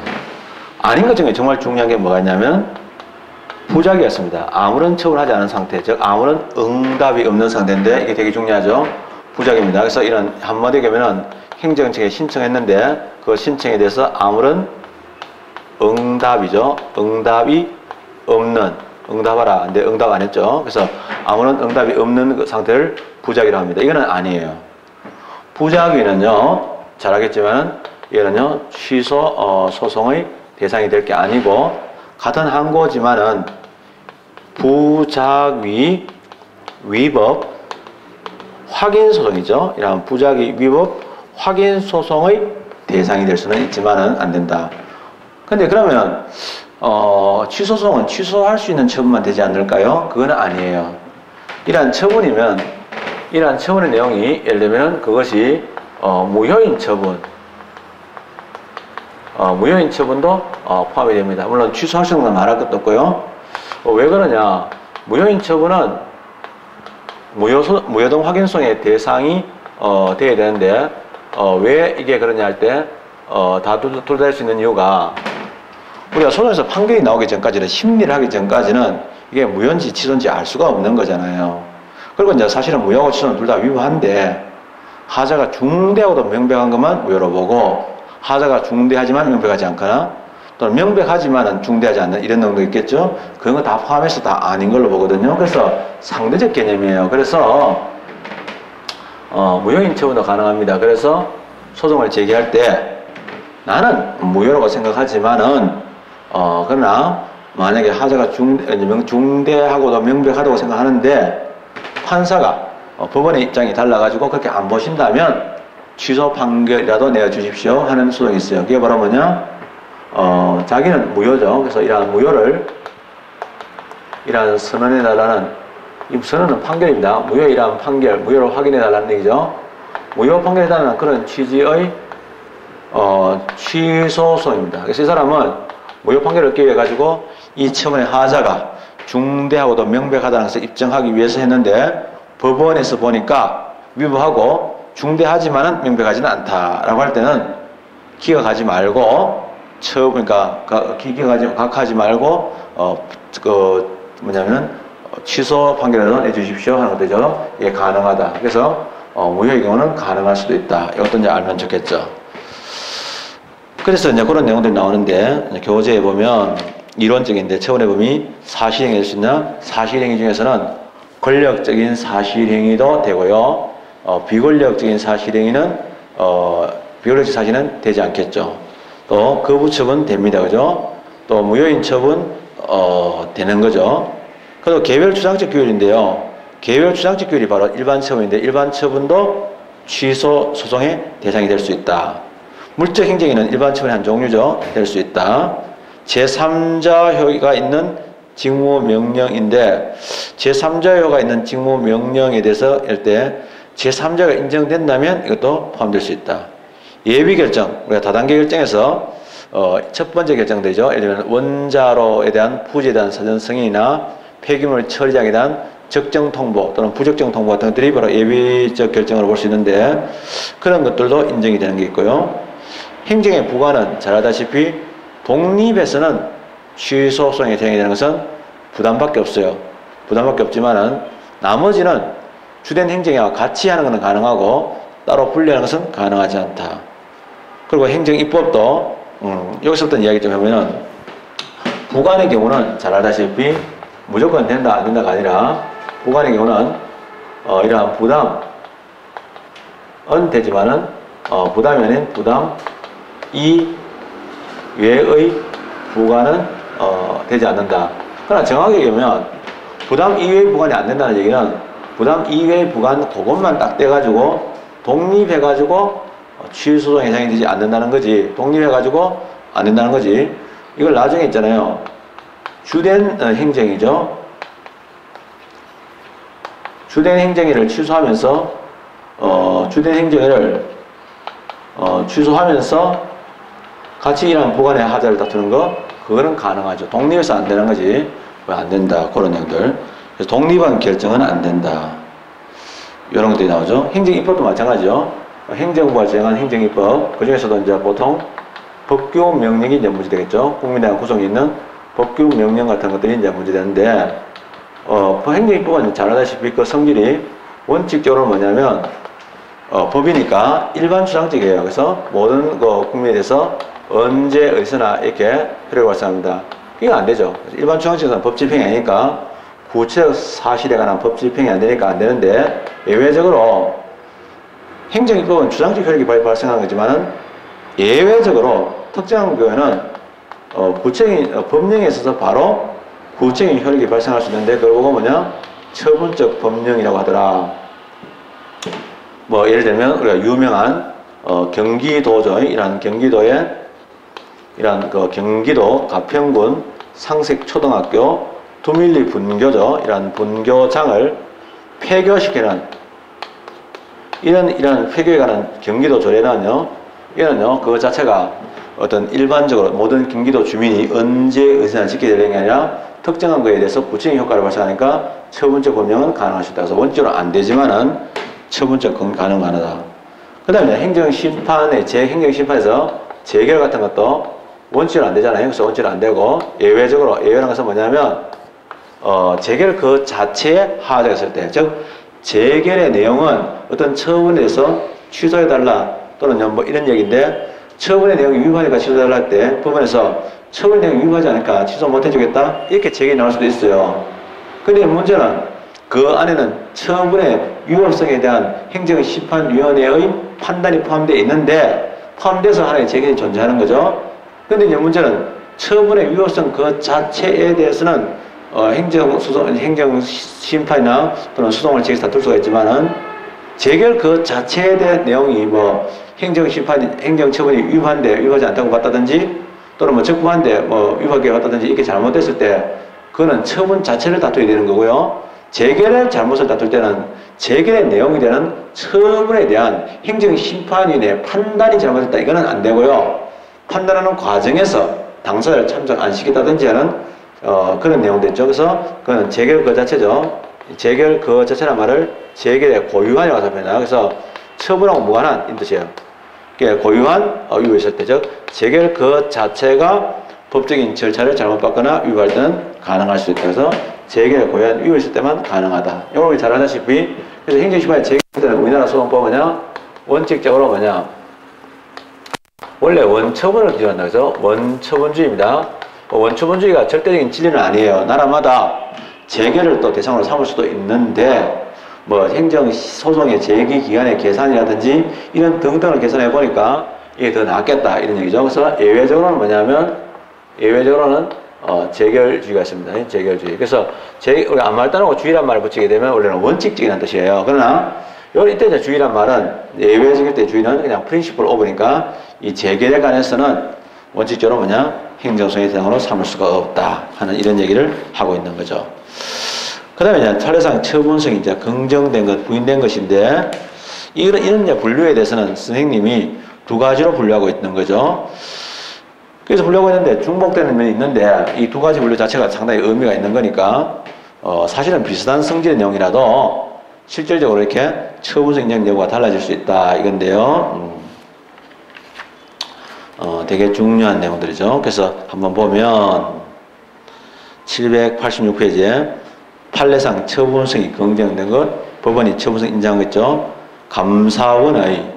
아닌 것 중에 정말 중요한 게 뭐가 있냐면 부작이었습니다. 아무런 처분하지 않은 상태, 즉 아무런 응답이 없는 상태인데 이게 되게 중요하죠. 부작입니다. 그래서 이런 한마디로 하면은 행정청에 신청했는데 그 신청에 대해서 아무런 응답이죠. 응답이 없는, 응답하라. 근데 응답 안 했죠. 그래서 아무런 응답이 없는 그 상태를 부작위라고 합니다. 이거는 아니에요. 부작위는요, 잘 알겠지만, 이거는요, 취소, 소송의 대상이 될 게 아니고, 같은 항고지만은, 부작위, 위법, 확인 소송이죠. 이런 부작위, 위법, 확인 소송의 대상이 될 수는 있지만은 안 된다. 근데 그러면, 취소 소송은 취소할 수 있는 처분만 되지 않을까요? 그건 아니에요. 이러한 처분이면, 이러한 처분의 내용이, 예를 들면 그것이, 무효인 처분, 무효인 처분도 포함이 됩니다. 물론 취소할 수 있는 건 말할 것도 없고요. 왜 그러냐? 무효인 처분은 무효동 확인소송의 대상이 돼야 되는데 왜 이게 그러냐 할 때 다 둘 다 할 수 있는 이유가 우리가 소송에서 판결이 나오기 전까지는 심리를 하기 전까지는 이게 무효인지 취소인지 알 수가 없는 거잖아요. 그리고 이제 사실은 무효하고 취소는 둘 다 위법한데 하자가 중대하고도 명백한 것만 무효로 보고 하자가 중대하지만 명백하지 않거나 또는 명백하지만은 중대하지 않는 이런 내용도 있겠죠. 그런 거 다 포함해서 다 아닌 걸로 보거든요. 그래서 상대적 개념이에요. 그래서 무효인 처분도 가능합니다. 그래서 소송을 제기할 때 나는 무효라고 생각하지만은 그러나 만약에 하자가 중대하고도 명백하다고 생각하는데 판사가 법원의 입장이 달라가지고 그렇게 안 보신다면 취소 판결이라도 내어주십시오 하는 소송이 있어요. 그게 바로 뭐냐? 자기는 무효죠. 그래서 이러한 무효를, 이러한 선언해달라는, 이 선언은 판결입니다. 무효이라는 판결, 무효를 확인해달라는 얘기죠. 무효 판결해달라는 그런 취지의, 취소소입니다. 그래서 이 사람은 무효 판결을 얻기 위해 가지고 이 처분의 하자가 중대하고도 명백하다는 것을 입증하기 위해서 했는데 법원에서 보니까 위법하고 중대하지만은 명백하지는 않다라고 할 때는 기각하지 말고 그러니까 각하지 말고 취소 판결을 내주십시오 하는 것이죠. 예, 가능하다. 그래서 무효의 경우는 가능할 수도 있다. 이것도 이제 알면 좋겠죠. 그래서 이제 그런 내용들이 나오는데 교재에 보면 이론적인데 처분의 범위 사실행위 될 수 있나? 사실행위 중에서는 권력적인 사실행위도 되고요. 비권력적인 사실행위는 비권력적 사실은 되지 않겠죠. 또 거부 처분 됩니다. 그죠? 또 무효인 처분 되는 거죠. 그리고 개별 추상적 규율인데요. 개별 추상적 규율이 바로 일반 처분인데 일반 처분도 취소 소송의 대상이 될 수 있다. 물적 행정에는 일반 처분의 한 종류죠. 될 수 있다. 제3자 효가 있는 직무명령인데 제3자 효가 있는 직무명령에 대해서 할 때 제3자가 인정된다면 이것도 포함될 수 있다. 예비결정, 우리가 다단계 결정에서 첫 번째 결정되죠. 예를 들면 원자로에 대한 부지에 대한 사전 승인이나 폐기물 처리장에 대한 적정 통보 또는 부적정 통보 같은 것들이 바로 예비적 결정으로 볼 수 있는데 그런 것들도 인정이 되는 게 있고요. 행정의 부과는 잘 알다시피 독립에서는 취소소송에 대응이 되는 것은 부담밖에 없어요. 부담밖에 없지만은 나머지는 주된 행정과 같이 하는 것은 가능하고 따로 분리하는 것은 가능하지 않다. 그리고 행정입법도 여기서부터 이야기 좀 해보면은 부관의 경우는 잘 알다시피 무조건 된다 안 된다가 아니라 부관의 경우는 이러한 부담은 되지만은 부담이 아닌 부담 이외의 부관은 되지 않는다. 그러나 정확하게 얘기하면 부담 이외의 부관이 안 된다는 얘기는 부담 이외의 부관 그것만 딱 떼가지고 독립해가지고 취소소송 대상이 되지 않는다는 거지. 독립해가지고 안 된다는 거지. 이걸 나중에 있잖아요. 주된 행정이죠. 주된 행정위를 취소하면서 주된 행정위를 취소하면서 같이 일하는 부관의 하자를 다투는 거 그거는 가능하죠. 독립해서 안 되는 거지. 왜 안 된다. 그런 내용들. 그래서 독립한 결정은 안 된다. 이런 것들이 나오죠. 행정입법도 마찬가지죠. 행정부가 정한 행정입법 그 중에서도 이제 보통 법규 명령이 이제 문제되겠죠. 국민에 구성이 있는 법규 명령 같은 것들이 이제 문제되는데 행정입법은 잘 알다시피 그 성질이 원칙적으로 뭐냐면 법이니까 일반 추상적이에요. 그래서 모든 국민에 대해서 언제 어디서나 이렇게 효력이 발생합니다. 이거 안 되죠. 일반 중앙지검은 법 집행이 아니니까 구체적 사실에 관한 법 집행이 안 되니까 안 되는데, 예외적으로 행정입법은 주장적 효력이 발생하는 거지만은 예외적으로 특정한 경우에는 구체적인 법령에 있어서 바로 구체적인 효력이 발생할 수 있는데, 그걸 보고 뭐냐, 처분적 법령이라고 하더라. 뭐 예를 들면 우리가 유명한 경기도죠. 이란 경기도의 이란 그 경기도 가평군 상색초등학교 두밀리 분교죠. 이란 분교장을 폐교시키는 이런 폐교에 관한 경기도 조례는요, 이거는요, 그거 자체가 어떤 일반적으로 모든 경기도 주민이 언제 어디서나 지켜야 되는 게 아니라 특정한 거에 대해서 구체적인 효과를 발생하니까 처분적 법령은 가능할 수 있다. 그래서 원칙으로 안 되지만은 처분적 가능하다. 그 다음에 행정심판의 행정심판에서 재결 같은 것도 원칙으로 안 되잖아요. 그래서 원칙으로 안 되고, 예외적으로, 예외라는 것은 뭐냐면, 재결 그 자체에 하자가 있을 때, 즉, 재결의 내용은 어떤 처분에 대해서 취소해달라, 또는 뭐 이런 얘기인데, 처분의 내용이 위반이니까 취소해달라 할 때, 법원에서 처분의 내용이 위반하지 않으니까 취소 못 해주겠다? 이렇게 재결이 나올 수도 있어요. 근데 문제는 그 안에는 처분의 위법성에 대한 행정심판위원회의 판단이 포함되어 있는데, 포함돼서 하나의 재결이 존재하는 거죠. 근데 이제 문제는 처분의 위법성 그 자체에 대해서는 행정심판이나 또는 수동을 제기해서 다툴 수가 있지만은 재결 그 자체에 대한 내용이 뭐 행정처분이 위반하지 않다고 봤다든지 또는 뭐 적부한데 뭐 위반하게 봤다든지 이렇게 잘못됐을 때 그거는 처분 자체를 다투게 되는 거고요. 재결의 잘못을 다툴 때는 재결의 내용이 되는 처분에 대한 행정심판위원회의 판단이 잘못됐다. 이거는 안 되고요. 판단하는 과정에서 당사자를 참석 안 시켰다든지 하는 그런 내용도 있죠. 그래서 그건 재결 그 자체죠. 재결 그 자체란 말을 재결의 고유한이라고 표현해요. 그래서 처분하고 무관한 이 뜻이에요. 고유한 위법이 있을 때, 즉 재결 그 자체가 법적인 절차를 잘못 받거나 위반할 때는 가능할 수 있다. 그래서 재결의 고유한 위법이 있을 때만 가능하다. 여러분이 잘 아시다시피, 그래서 행정심판의 재결 때는 우리나라 소송법은 원칙적으로 원래 원처분을 기준한다. 그래서 원처분주의입니다. 원처분주의가 절대적인 진리는 아니에요. 나라마다 재결을 또 대상으로 삼을 수도 있는데, 뭐 행정소송의 제기기간의 계산이라든지 이런 등등을 계산해 보니까 이게 더 낫겠다. 이런 얘기죠. 그래서 예외적으로는 뭐냐면, 예외적으로는 재결주의가 있습니다. 재결주의. 그래서 우리가 아무 말 따르고 주의란 말을 붙이게 되면 원래는 원칙적이라는 뜻이에요. 그러나 이때 이제 주의란 말은 예외적일 때 주의는 그냥 프린시플 오브니까 이 재결에 관해서는 원칙적으로 행정소송의 대상으로 삼을 수가 없다 하는 이런 얘기를 하고 있는 거죠. 그 다음에 이제 판례상 처분성이 이제 긍정된 것, 부인된 것인데, 이런 이제 분류에 대해서는 선생님이 두 가지로 분류하고 있는 거죠. 그래서 분류하고 있는데 중복되는 면이 있는데, 이 두 가지 분류 자체가 상당히 의미가 있는 거니까, 사실은 비슷한 성질의 내용이라도 실질적으로 이렇게 처분성 인정 여부가 달라질 수 있다 이건데요. 되게 중요한 내용들이죠. 그래서 한번 보면 786페이지에 판례상 처분성이 긍정된 것, 법원이 처분성 인정한 거 있죠. 감사원의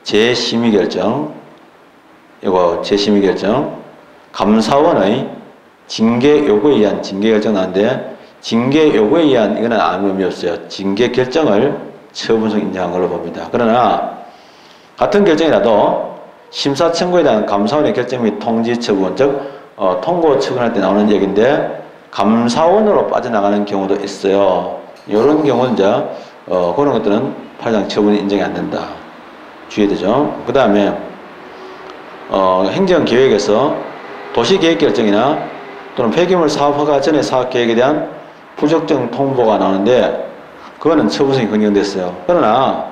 재심의 결정, 감사원의 징계 요구에 의한 징계 결정 나왔는데, 징계 요구에 의한 이거는 아무 의미 없어요. 징계 결정을 처분성 인정한 걸로 봅니다. 그러나 같은 결정이라도 심사 청구에 대한 감사원의 결정 및 통지 처분, 즉 통고 처분할 때 나오는 얘기인데, 감사원으로 빠져나가는 경우도 있어요. 이런 경우는 이제 그런 것들은 판례상 처분이 인정이 안 된다. 주의해야 되죠. 그 다음에 행정계획에서 도시계획결정이나 또는 폐기물 사업 허가 전의 사업계획에 대한 부적정 통보가 나오는데, 그거는 처분성이 긍정됐어요. 그러나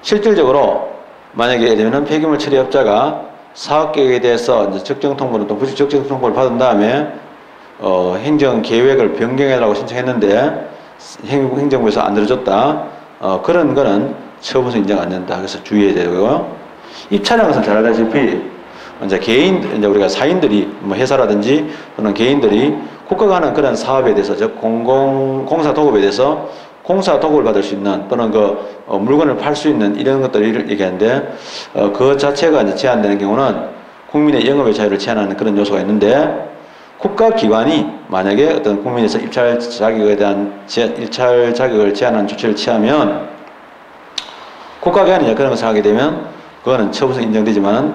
실질적으로 만약에 예를 들면 폐기물 처리업자가 사업계획에 대해서 이제 적정 통보를 또 부적정 통보를 받은 다음에 행정계획을 변경해달라고 신청했는데 행정부에서 안 들어줬다. 그런 거는 처분성 인정 안 된다. 그래서 주의해야 되고요. 입찰이라는 것은 잘 알다시피 이제 우리가 사인들이 뭐 회사라든지 또는 개인들이 국가가 하는 그런 사업에 대해서, 즉 공사 도급에 대해서 공사 도급을 받을 수 있는 또는 물건을 팔 수 있는 이런 것들을 얘기하는데, 그 자체가 이제 제한되는 경우는 국민의 영업의 자유를 제한하는 그런 요소가 있는데 국가기관이 만약에 어떤 국민에서 입찰 자격에 대한 입찰 자격을 제한하는 조치를 취하면 국가기관이 그런 것을 하게 되면 그거는 처분서 인정되지만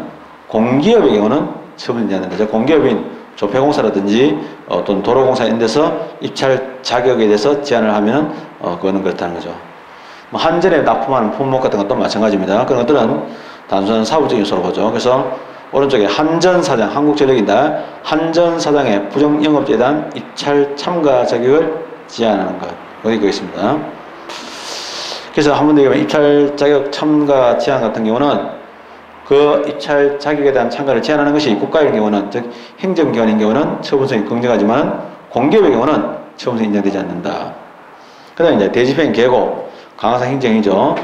공기업의 경우는 처분 인정 안 된다. 공기업인 조폐공사라든지 어떤 도로공사 이런 데서 입찰 자격에 대해서 제한을 하면 그거는 그렇다는 거죠. 뭐 한전에 납품하는 품목 같은 것도 마찬가지입니다. 그런 것들은 단순한 사업적인 요소로 보죠. 그래서 오른쪽에 한전사장, 한국전력이다. 한전사장의 부정영업죄에 대한 입찰 참가 자격을 제한하는 것. 여기 있습니다. 그래서 한 번 더 얘기하면 입찰 자격 참가 제한 같은 경우는 그 입찰 자격에 대한 참가를 제한하는 것이 국가의 경우는, 즉 행정기관인 경우는 처분성이 긍정하지만 공기업의 경우는 처분성이 인정되지 않는다. 그 다음에 이제 대집행 계고, 강화상 행정이죠.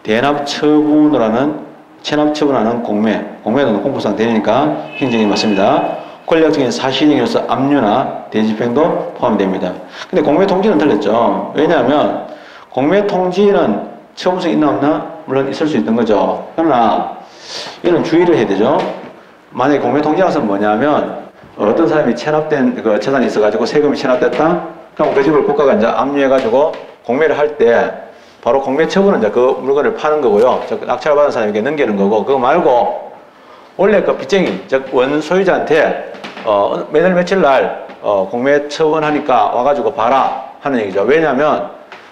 대납 처분을 하는 체납 처분하는 공매는 공포상 되니까 행정이 맞습니다. 권력적인 사실행위로서 압류나 대집행도 포함됩니다. 근데 공매 통지는 틀렸죠. 왜냐하면 공매 통지는 처분성이 있나 없나? 물론 있을 수 있는 거죠. 그러나 이런 주의를 해야 되죠. 만약에 공매 통지가 뭐냐면 어떤 사람이 체납된 그 재산이 있어가지고 세금이 체납됐다? 그럼 그 집을 국가가 이제 압류해가지고 공매를 할 때 바로 공매 처분은 이제 그 물건을 파는 거고요. 즉 낙찰 받은 사람에게 넘기는 거고, 그거 말고 원래 그 빚쟁이, 즉 원소유자한테 매달 며칠 날 공매 처분하니까 와가지고 봐라 하는 얘기죠. 왜냐하면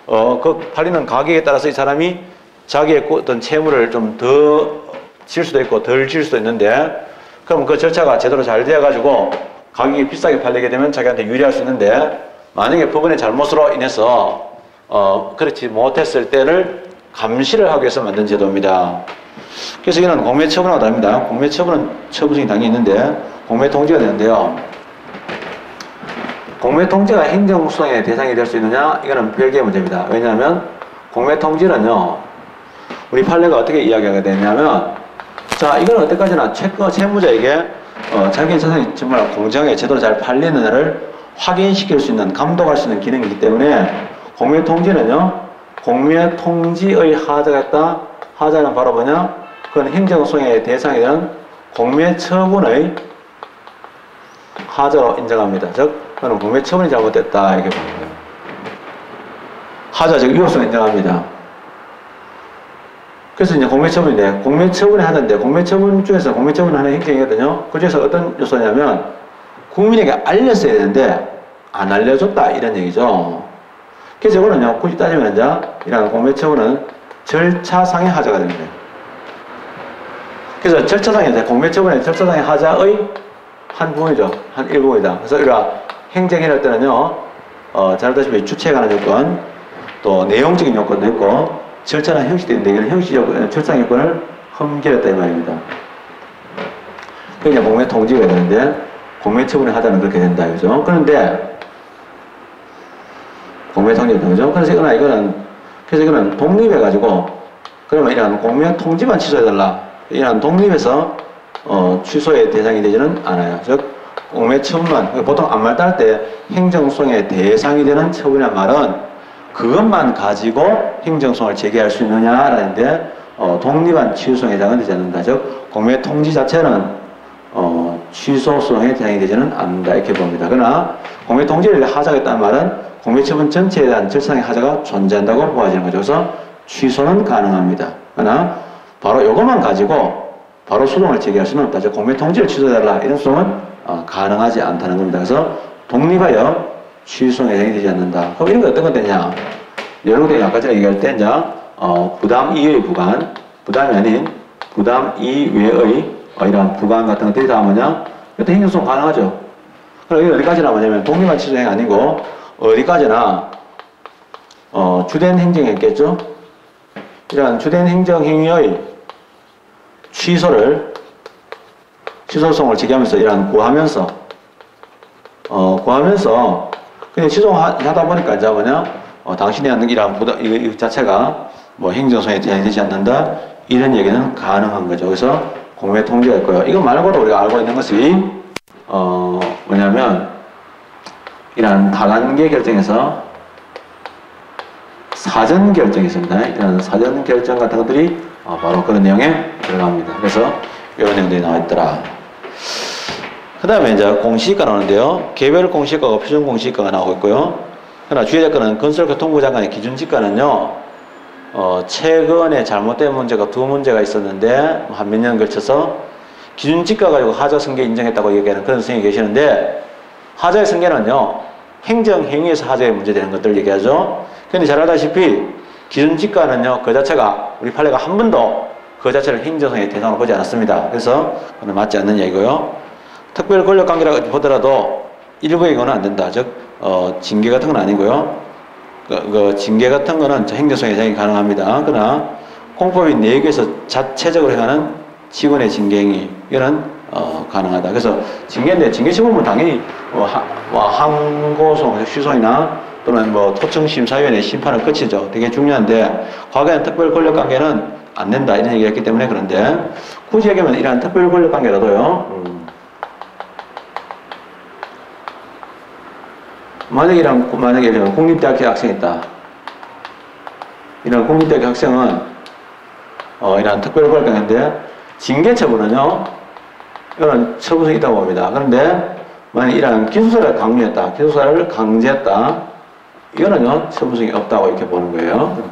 그 팔리는 가격에 따라서 이 사람이 자기의 어떤 채무를 좀 더 질 수도 있고 덜 질 수도 있는데, 그럼 그 절차가 제대로 잘 돼가지고 가격이 비싸게 팔리게 되면 자기한테 유리할 수 있는데, 만약에 법원의 잘못으로 인해서 그렇지 못했을 때를 감시를 하기 위해서 만든 제도입니다. 그래서 이는 공매 처분하고 다릅니다. 공매 처분은 처분성이 당연히 있는데 공매 통지가 되는데요. 공매 통지가 행정소송의 대상이 될 수 있느냐? 이거는 별개의 문제입니다. 왜냐하면 공매 통지는요, 우리 판례가 어떻게 이야기하게 되냐면, 자, 이거는 어때까지나 채무자에게 자기 재산이 정말 공정하게 제대로 잘 팔리느냐를 확인시킬 수 있는, 감독할 수 있는 기능이기 때문에 공매 통지는요, 공매 통지의 하자가 있다. 하자는 바로 뭐냐? 그건 행정소송의 대상이 되는 공매 처분의 하자로 인정합니다. 즉, 그건 공매 처분이 잘못됐다. 이렇게 보는 거예요. 하자, 즉, 위법성을 인정합니다. 그래서 이제 공매 처분인데, 공매 처분의 하자인데, 공매 처분 중에서 공매 처분을 하는 행정이거든요. 그 중에서 어떤 요소냐면, 국민에게 알렸어야 되는데, 안 알려줬다. 이런 얘기죠. 그래서 이거는요, 굳이 따지면 이제, 이런 공매 처분은 절차상의 하자가 됩니다. 그래서 절차상의, 공매 처분의 절차상의 하자의 한 부분이죠. 한 일부분이다. 그래서 우리가 행정이라 할 때는요, 잘 아시다시피 주체에 관한 요건, 또 내용적인 요건도 있고, 절차나 형식도 있는데, 이건 형식 요건, 절차상 요건을 흠결했다 이 말입니다. 그게 이제 공매 통지가 되는데, 공매 처분의 하자는 그렇게 된다. 그죠? 그런데, 공매 통지가 되는 거죠. 그래서 이거는 독립해가지고, 그러면 이런 공매 통지만 취소해달라. 이런 독립해서, 취소의 대상이 되지는 않아요. 즉, 공매 처분만, 보통 아무 말 따를 때 행정소송의 대상이 되는 처분이란 말은 그것만 가지고 행정소송을 제기할 수 있느냐라는데, 독립한 취소소송의 대상은 되지 않는다. 즉, 공매 통지 자체는, 취소소송의 대상이 되지는 않는다. 이렇게 봅니다. 그러나, 공매 통지를 하자가 있다는 말은 공매 처분 전체에 대한 절차상의 하자가 존재한다고 보아지는 거죠. 그래서 취소는 가능합니다. 그러나, 바로 이것만 가지고 바로 소송을 제기할 수는 없다. 즉, 공매 통지를 취소해달라. 이런 소송은 가능하지 않다는 겁니다. 그래서 독립하여 취소송의 대상이 되지 않는다. 그럼 이런 게 어떤 건데냐? 여러 군데 아까 전에 얘기할 때, 이제, 부담 이외의 부관, 부담이 아닌 부담 이외의 이런 부관 같은 거 들이다 뭐냐? 이것도 행정소송 가능하죠. 그럼 이게 어디까지나 뭐냐면 독립한 취소행위 아니고 어디까지나 주된 행정했겠죠? 이런 주된 행정행위의 취소송을 제기하면서 구하면서 근데 취소하다 보니까 이제 뭐냐? 당신이 하는 이런 부담, 이 자체가 뭐 행정소송에 제한이 되지 않는다. 이런 얘기는 가능한 거죠. 그래서 공매 통지가 있고요. 이거 말고도 우리가 알고 있는 것이, 뭐냐면, 이런 다단계 결정에서 사전 결정이 있습니다. 이런 사전 결정 같은 것들이 바로 그런 내용에 들어갑니다. 그래서 이런 내용들이 나와 있더라. 그 다음에 이제 공시지가 나오는데요. 개별 공시지가가 표준 공시지가가 나오고 있고요. 그러나 주의사건은 건설교통부 장관의 기준지가는요, 최근에 잘못된 문제가 두 문제가 있었는데, 한 몇 년 걸쳐서 기준지가 가지고 하자 승계 인정했다고 얘기하는 그런 선생님이 계시는데, 하자의 승계는요, 행정행위에서 하자의 문제되는 것들 얘기하죠. 근데 잘 알다시피, 기준지가는요, 그 자체가, 우리 판례가 한 번도 그 자체를 행정성의 대상으로 보지 않았습니다. 그래서, 그건 맞지 않는 얘기고요. 특별 권력 관계라고 보더라도 일부의 경우는 안 된다. 즉, 징계 같은 건 아니고요. 징계 같은 거는 행정성의 대상이 가능합니다. 그러나 공법이 4개에서 자체적으로 행하는 직원의 징계행위, 이거는 가능하다. 그래서 징계인데, 징계 처분은 당연히 항고소송, 취소이나 또는 토청심사위원회 심판은 끝이죠. 되게 중요한데, 과거에는 특별 권력 관계는 안 된다. 이런 얘기를 했기 때문에 그런데, 굳이 얘기하면 이러한 특별 권력 관계라도요, 만약에 공립대학교 학생이 있다. 이런 공립대학교 학생은, 이런 특별권력관계인데, 징계처분은요, 이런 처분성이 있다고 봅니다. 그런데, 만약에 이런 기숙사를 강요했다, 기숙사를 강제했다, 이거는요, 처분성이 없다고 이렇게 보는 거예요.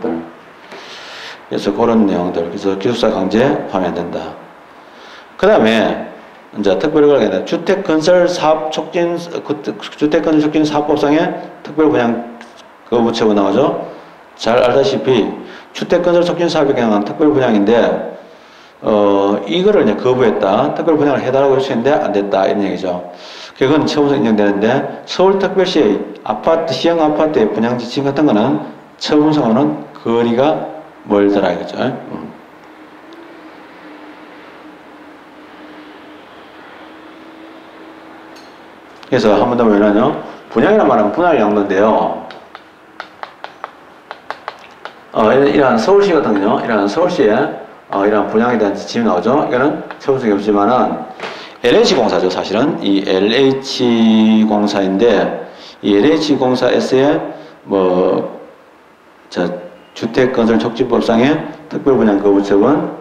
그래서 그런 내용들. 그래서 기숙사 강제 하면 안 된다. 그 다음에, 이제 특별관계는 주택건설 촉진 사업법상의 특별분양 거부처분 나오죠. 잘 알다시피 주택건설 촉진 사업에 관한 특별분양인데, 이거를 이제 거부했다. 특별분양을 해달라고 요청했는데 안 됐다. 이런 얘기죠. 그건 처분성 인정되는데, 서울특별시의 아파트, 시형 아파트의 분양 지침 같은 거는 처분성으로는 거리가 멀더라. 이거죠. 그래서 한 번 더 보면요, 분양이란 말은 분할 양도인데요. 이러한 서울시 같은 경우요, 이러한 서울시에 이러한 분양에 대한 지침이 나오죠. 이거는 처분성이 없지만은 LH공사죠. 사실은 이 LH공사인데, 이 LH공사에서의 주택건설촉진법상의 특별분양 거부처분.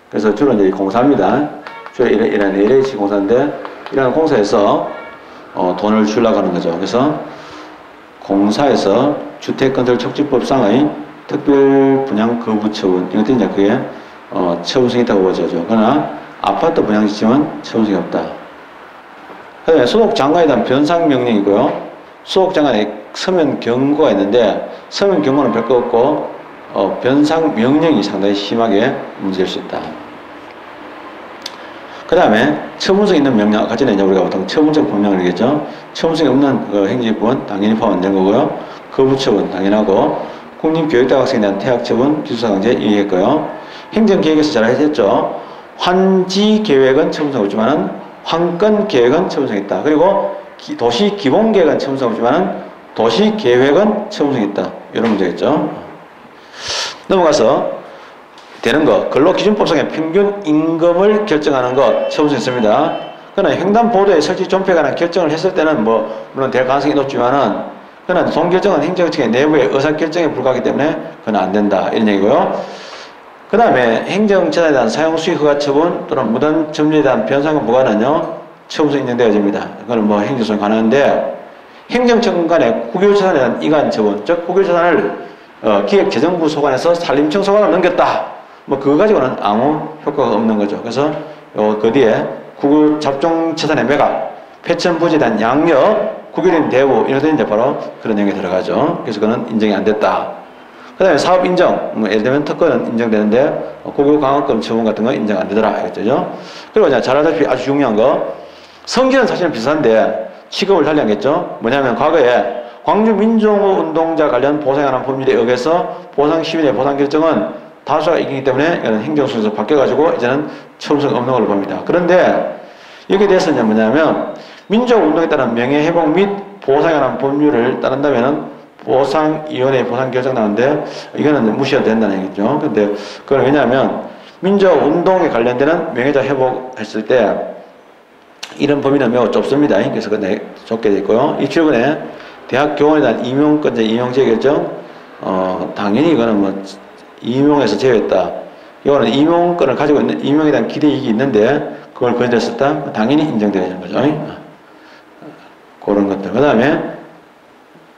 그래서 주로 이제 공사입니다. 주로 이런 LH공사인데, 이런 공사에서 돈을 주려고 하는 거죠. 그래서 공사에서 주택건설촉진법상의 특별분양 거부처분, 이것도 이제 그게 처분성이 있다고 보여져죠. 그러나 아파트 분양 지침은 처분성이 없다. 그 다음에 소속장관에 대한 변상명령이고요. 소속장관에 서면 경고가 있는데, 서면 경고는 별거 없고 변상명령이 상당히 심하게 문제될 수 있다. 그 다음에 처분성 있는 명령, 아까 전에 이제 우리가 보통 처분적 법령을 얘기했죠. 처분성이 없는 행정처분 당연히 포함 안 된 거고요. 거부처분 당연하고, 국립교육대 학생에 대한 퇴학처분, 기숙사 강제 이해했고요. 행정계획에서 잘 했죠. 환지계획은 처분성 없지만은 환건계획은 처분성 있다. 그리고 도시기본계획은 처분성 없지만은 도시계획은 처분성 있다. 이런 문제겠죠. 넘어가서 되는 거, 근로기준법상의 평균 임금을 결정하는 것 처분성 있습니다. 그러나 횡단보도에 설치 존폐에 관한 결정을 했을 때는 물론 될 가능성이 높지만은, 그러나 동결정은 행정청의 내부의 의사결정에 불과하기 때문에 그건 안 된다. 이런 얘기고요. 그 다음에 행정재산에 대한 사용수익 허가 처분 또는 무단 점유에 대한 변상금 부과는요, 처분성 인정되어집니다. 그건 행정소송이 가능한데, 행정청 간의 국유재산에 대한 이관 처분, 즉 국유재산을 기획재정부 소관에서 산림청 소관을 넘겼다. 그거 가지고는 아무 효과가 없는 거죠. 그래서 그 뒤에 국유 잡종재산의 매각, 폐천부지에 대한 양력, 국유림 대우, 이런 것들이 이제 바로 그런 내용이 들어가죠. 그래서 그거는 인정이 안 됐다. 그 다음에 사업 인정, 예를 들면 특권은 인정되는데, 국유 강화금 처분 같은 건 인정 안 되더라. 이랬죠. 그리고 잘 알다시피 아주 중요한 거, 성질은 사실은 비슷한데, 취급을 달리 하겠죠. 뭐냐면 과거에 광주 민주운동자 관련 보상에 관한 법률에 의해서 보상시민의 보상결정은 다수가 이기기 때문에 행정소에서 바뀌어가지고 이제는 처분성이 없는 걸로 봅니다. 그런데 여기에 대해서는 뭐냐면, 민주운동에 따른 명예회복 및 보상에 관한 법률을 따른다면은 보상위원회 보상결정 나오는데, 이거는 무시해도 된다는 얘기죠. 근데 그건 왜냐하면 민주운동에 관련되는 명예자 회복했을 때 이런 범위는 매우 좁습니다. 그래서 그건 좁게 되어 있고요. 27번에 대학 교원에 대한 임용권자 임용제 결정, 당연히 이거는 임용에서 제외했다. 이거는 임용권을 가지고 있는 임용에 대한 기대이익이 있는데 그걸 건졌었다? 당연히 인정되는 거죠. 그런 것들. 그 다음에,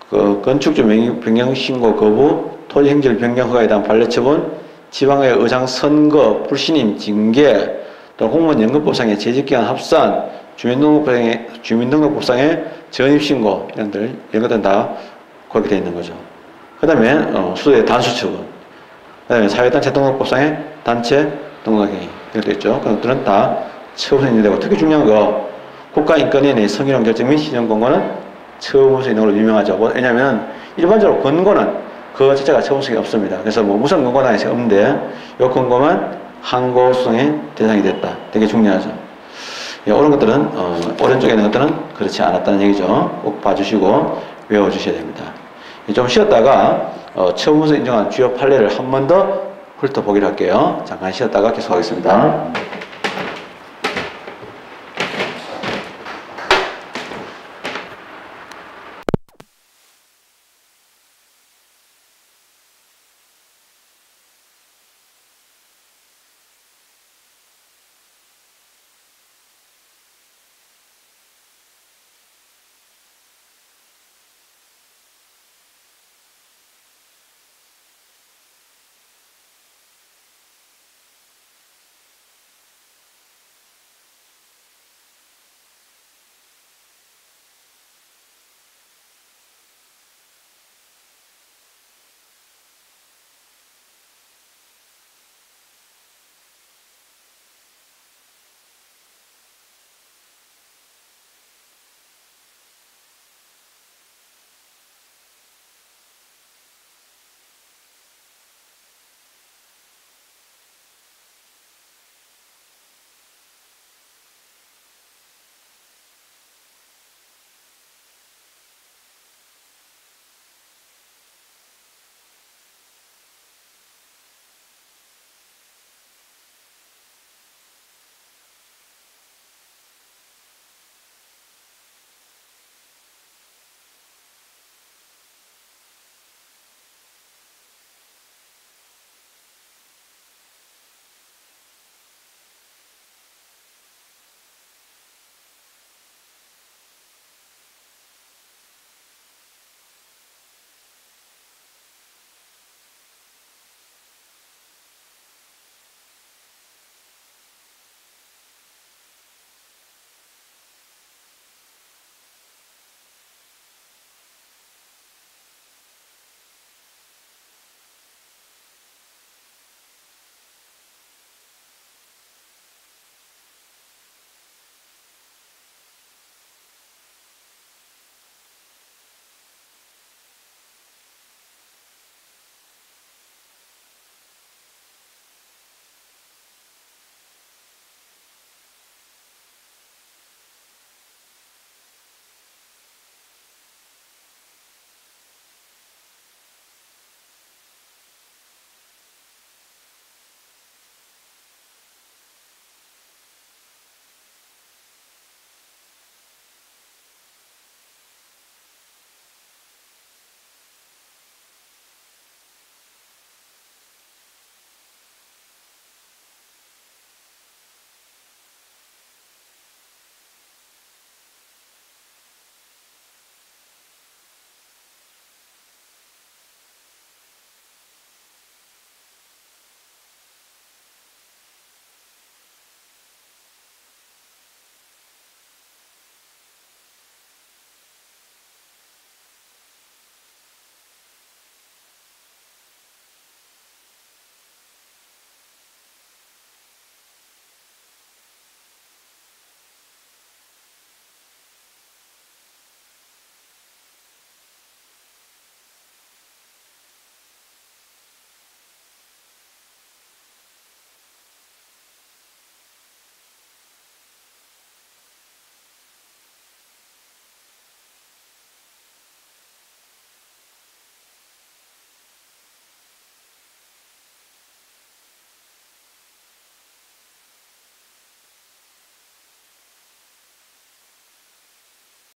그 건축주 변경 신고 거부, 토지 행질 변경 허가에 대한 판례 처분, 지방의 의장 선거, 불신임, 징계, 또 공무원 연금법상의 재직기간 합산, 주민등록법상의 전입신고, 이런 것들은 다 그렇게 되어 있는 거죠. 그 다음에, 수도의 단수 처분, 그 다음에 사회단체 등록법상의 단체 등록행위, 이렇게 되어 있죠. 그런 것들은 다 처분이 되고, 특히 중요한 거, 국가인권위원회의 성희롱 결정 및 시정권고는 처분서 있는 걸로 유명하죠. 왜냐하면 일반적으로 권고는 그거 자체가 처분성이 없습니다. 그래서 뭐 무슨 권고나 해서 없는데 이 권고만 항고수송의 대상이 됐다. 되게 중요하죠. 이런 것들은 오른쪽에 있는 것들은 그렇지 않았다는 얘기죠. 꼭 봐주시고 외워주셔야 됩니다. 좀 쉬었다가 처분서 인정한 주요 판례를 한 번 더 훑어보기로 할게요. 잠깐 쉬었다가 계속하겠습니다.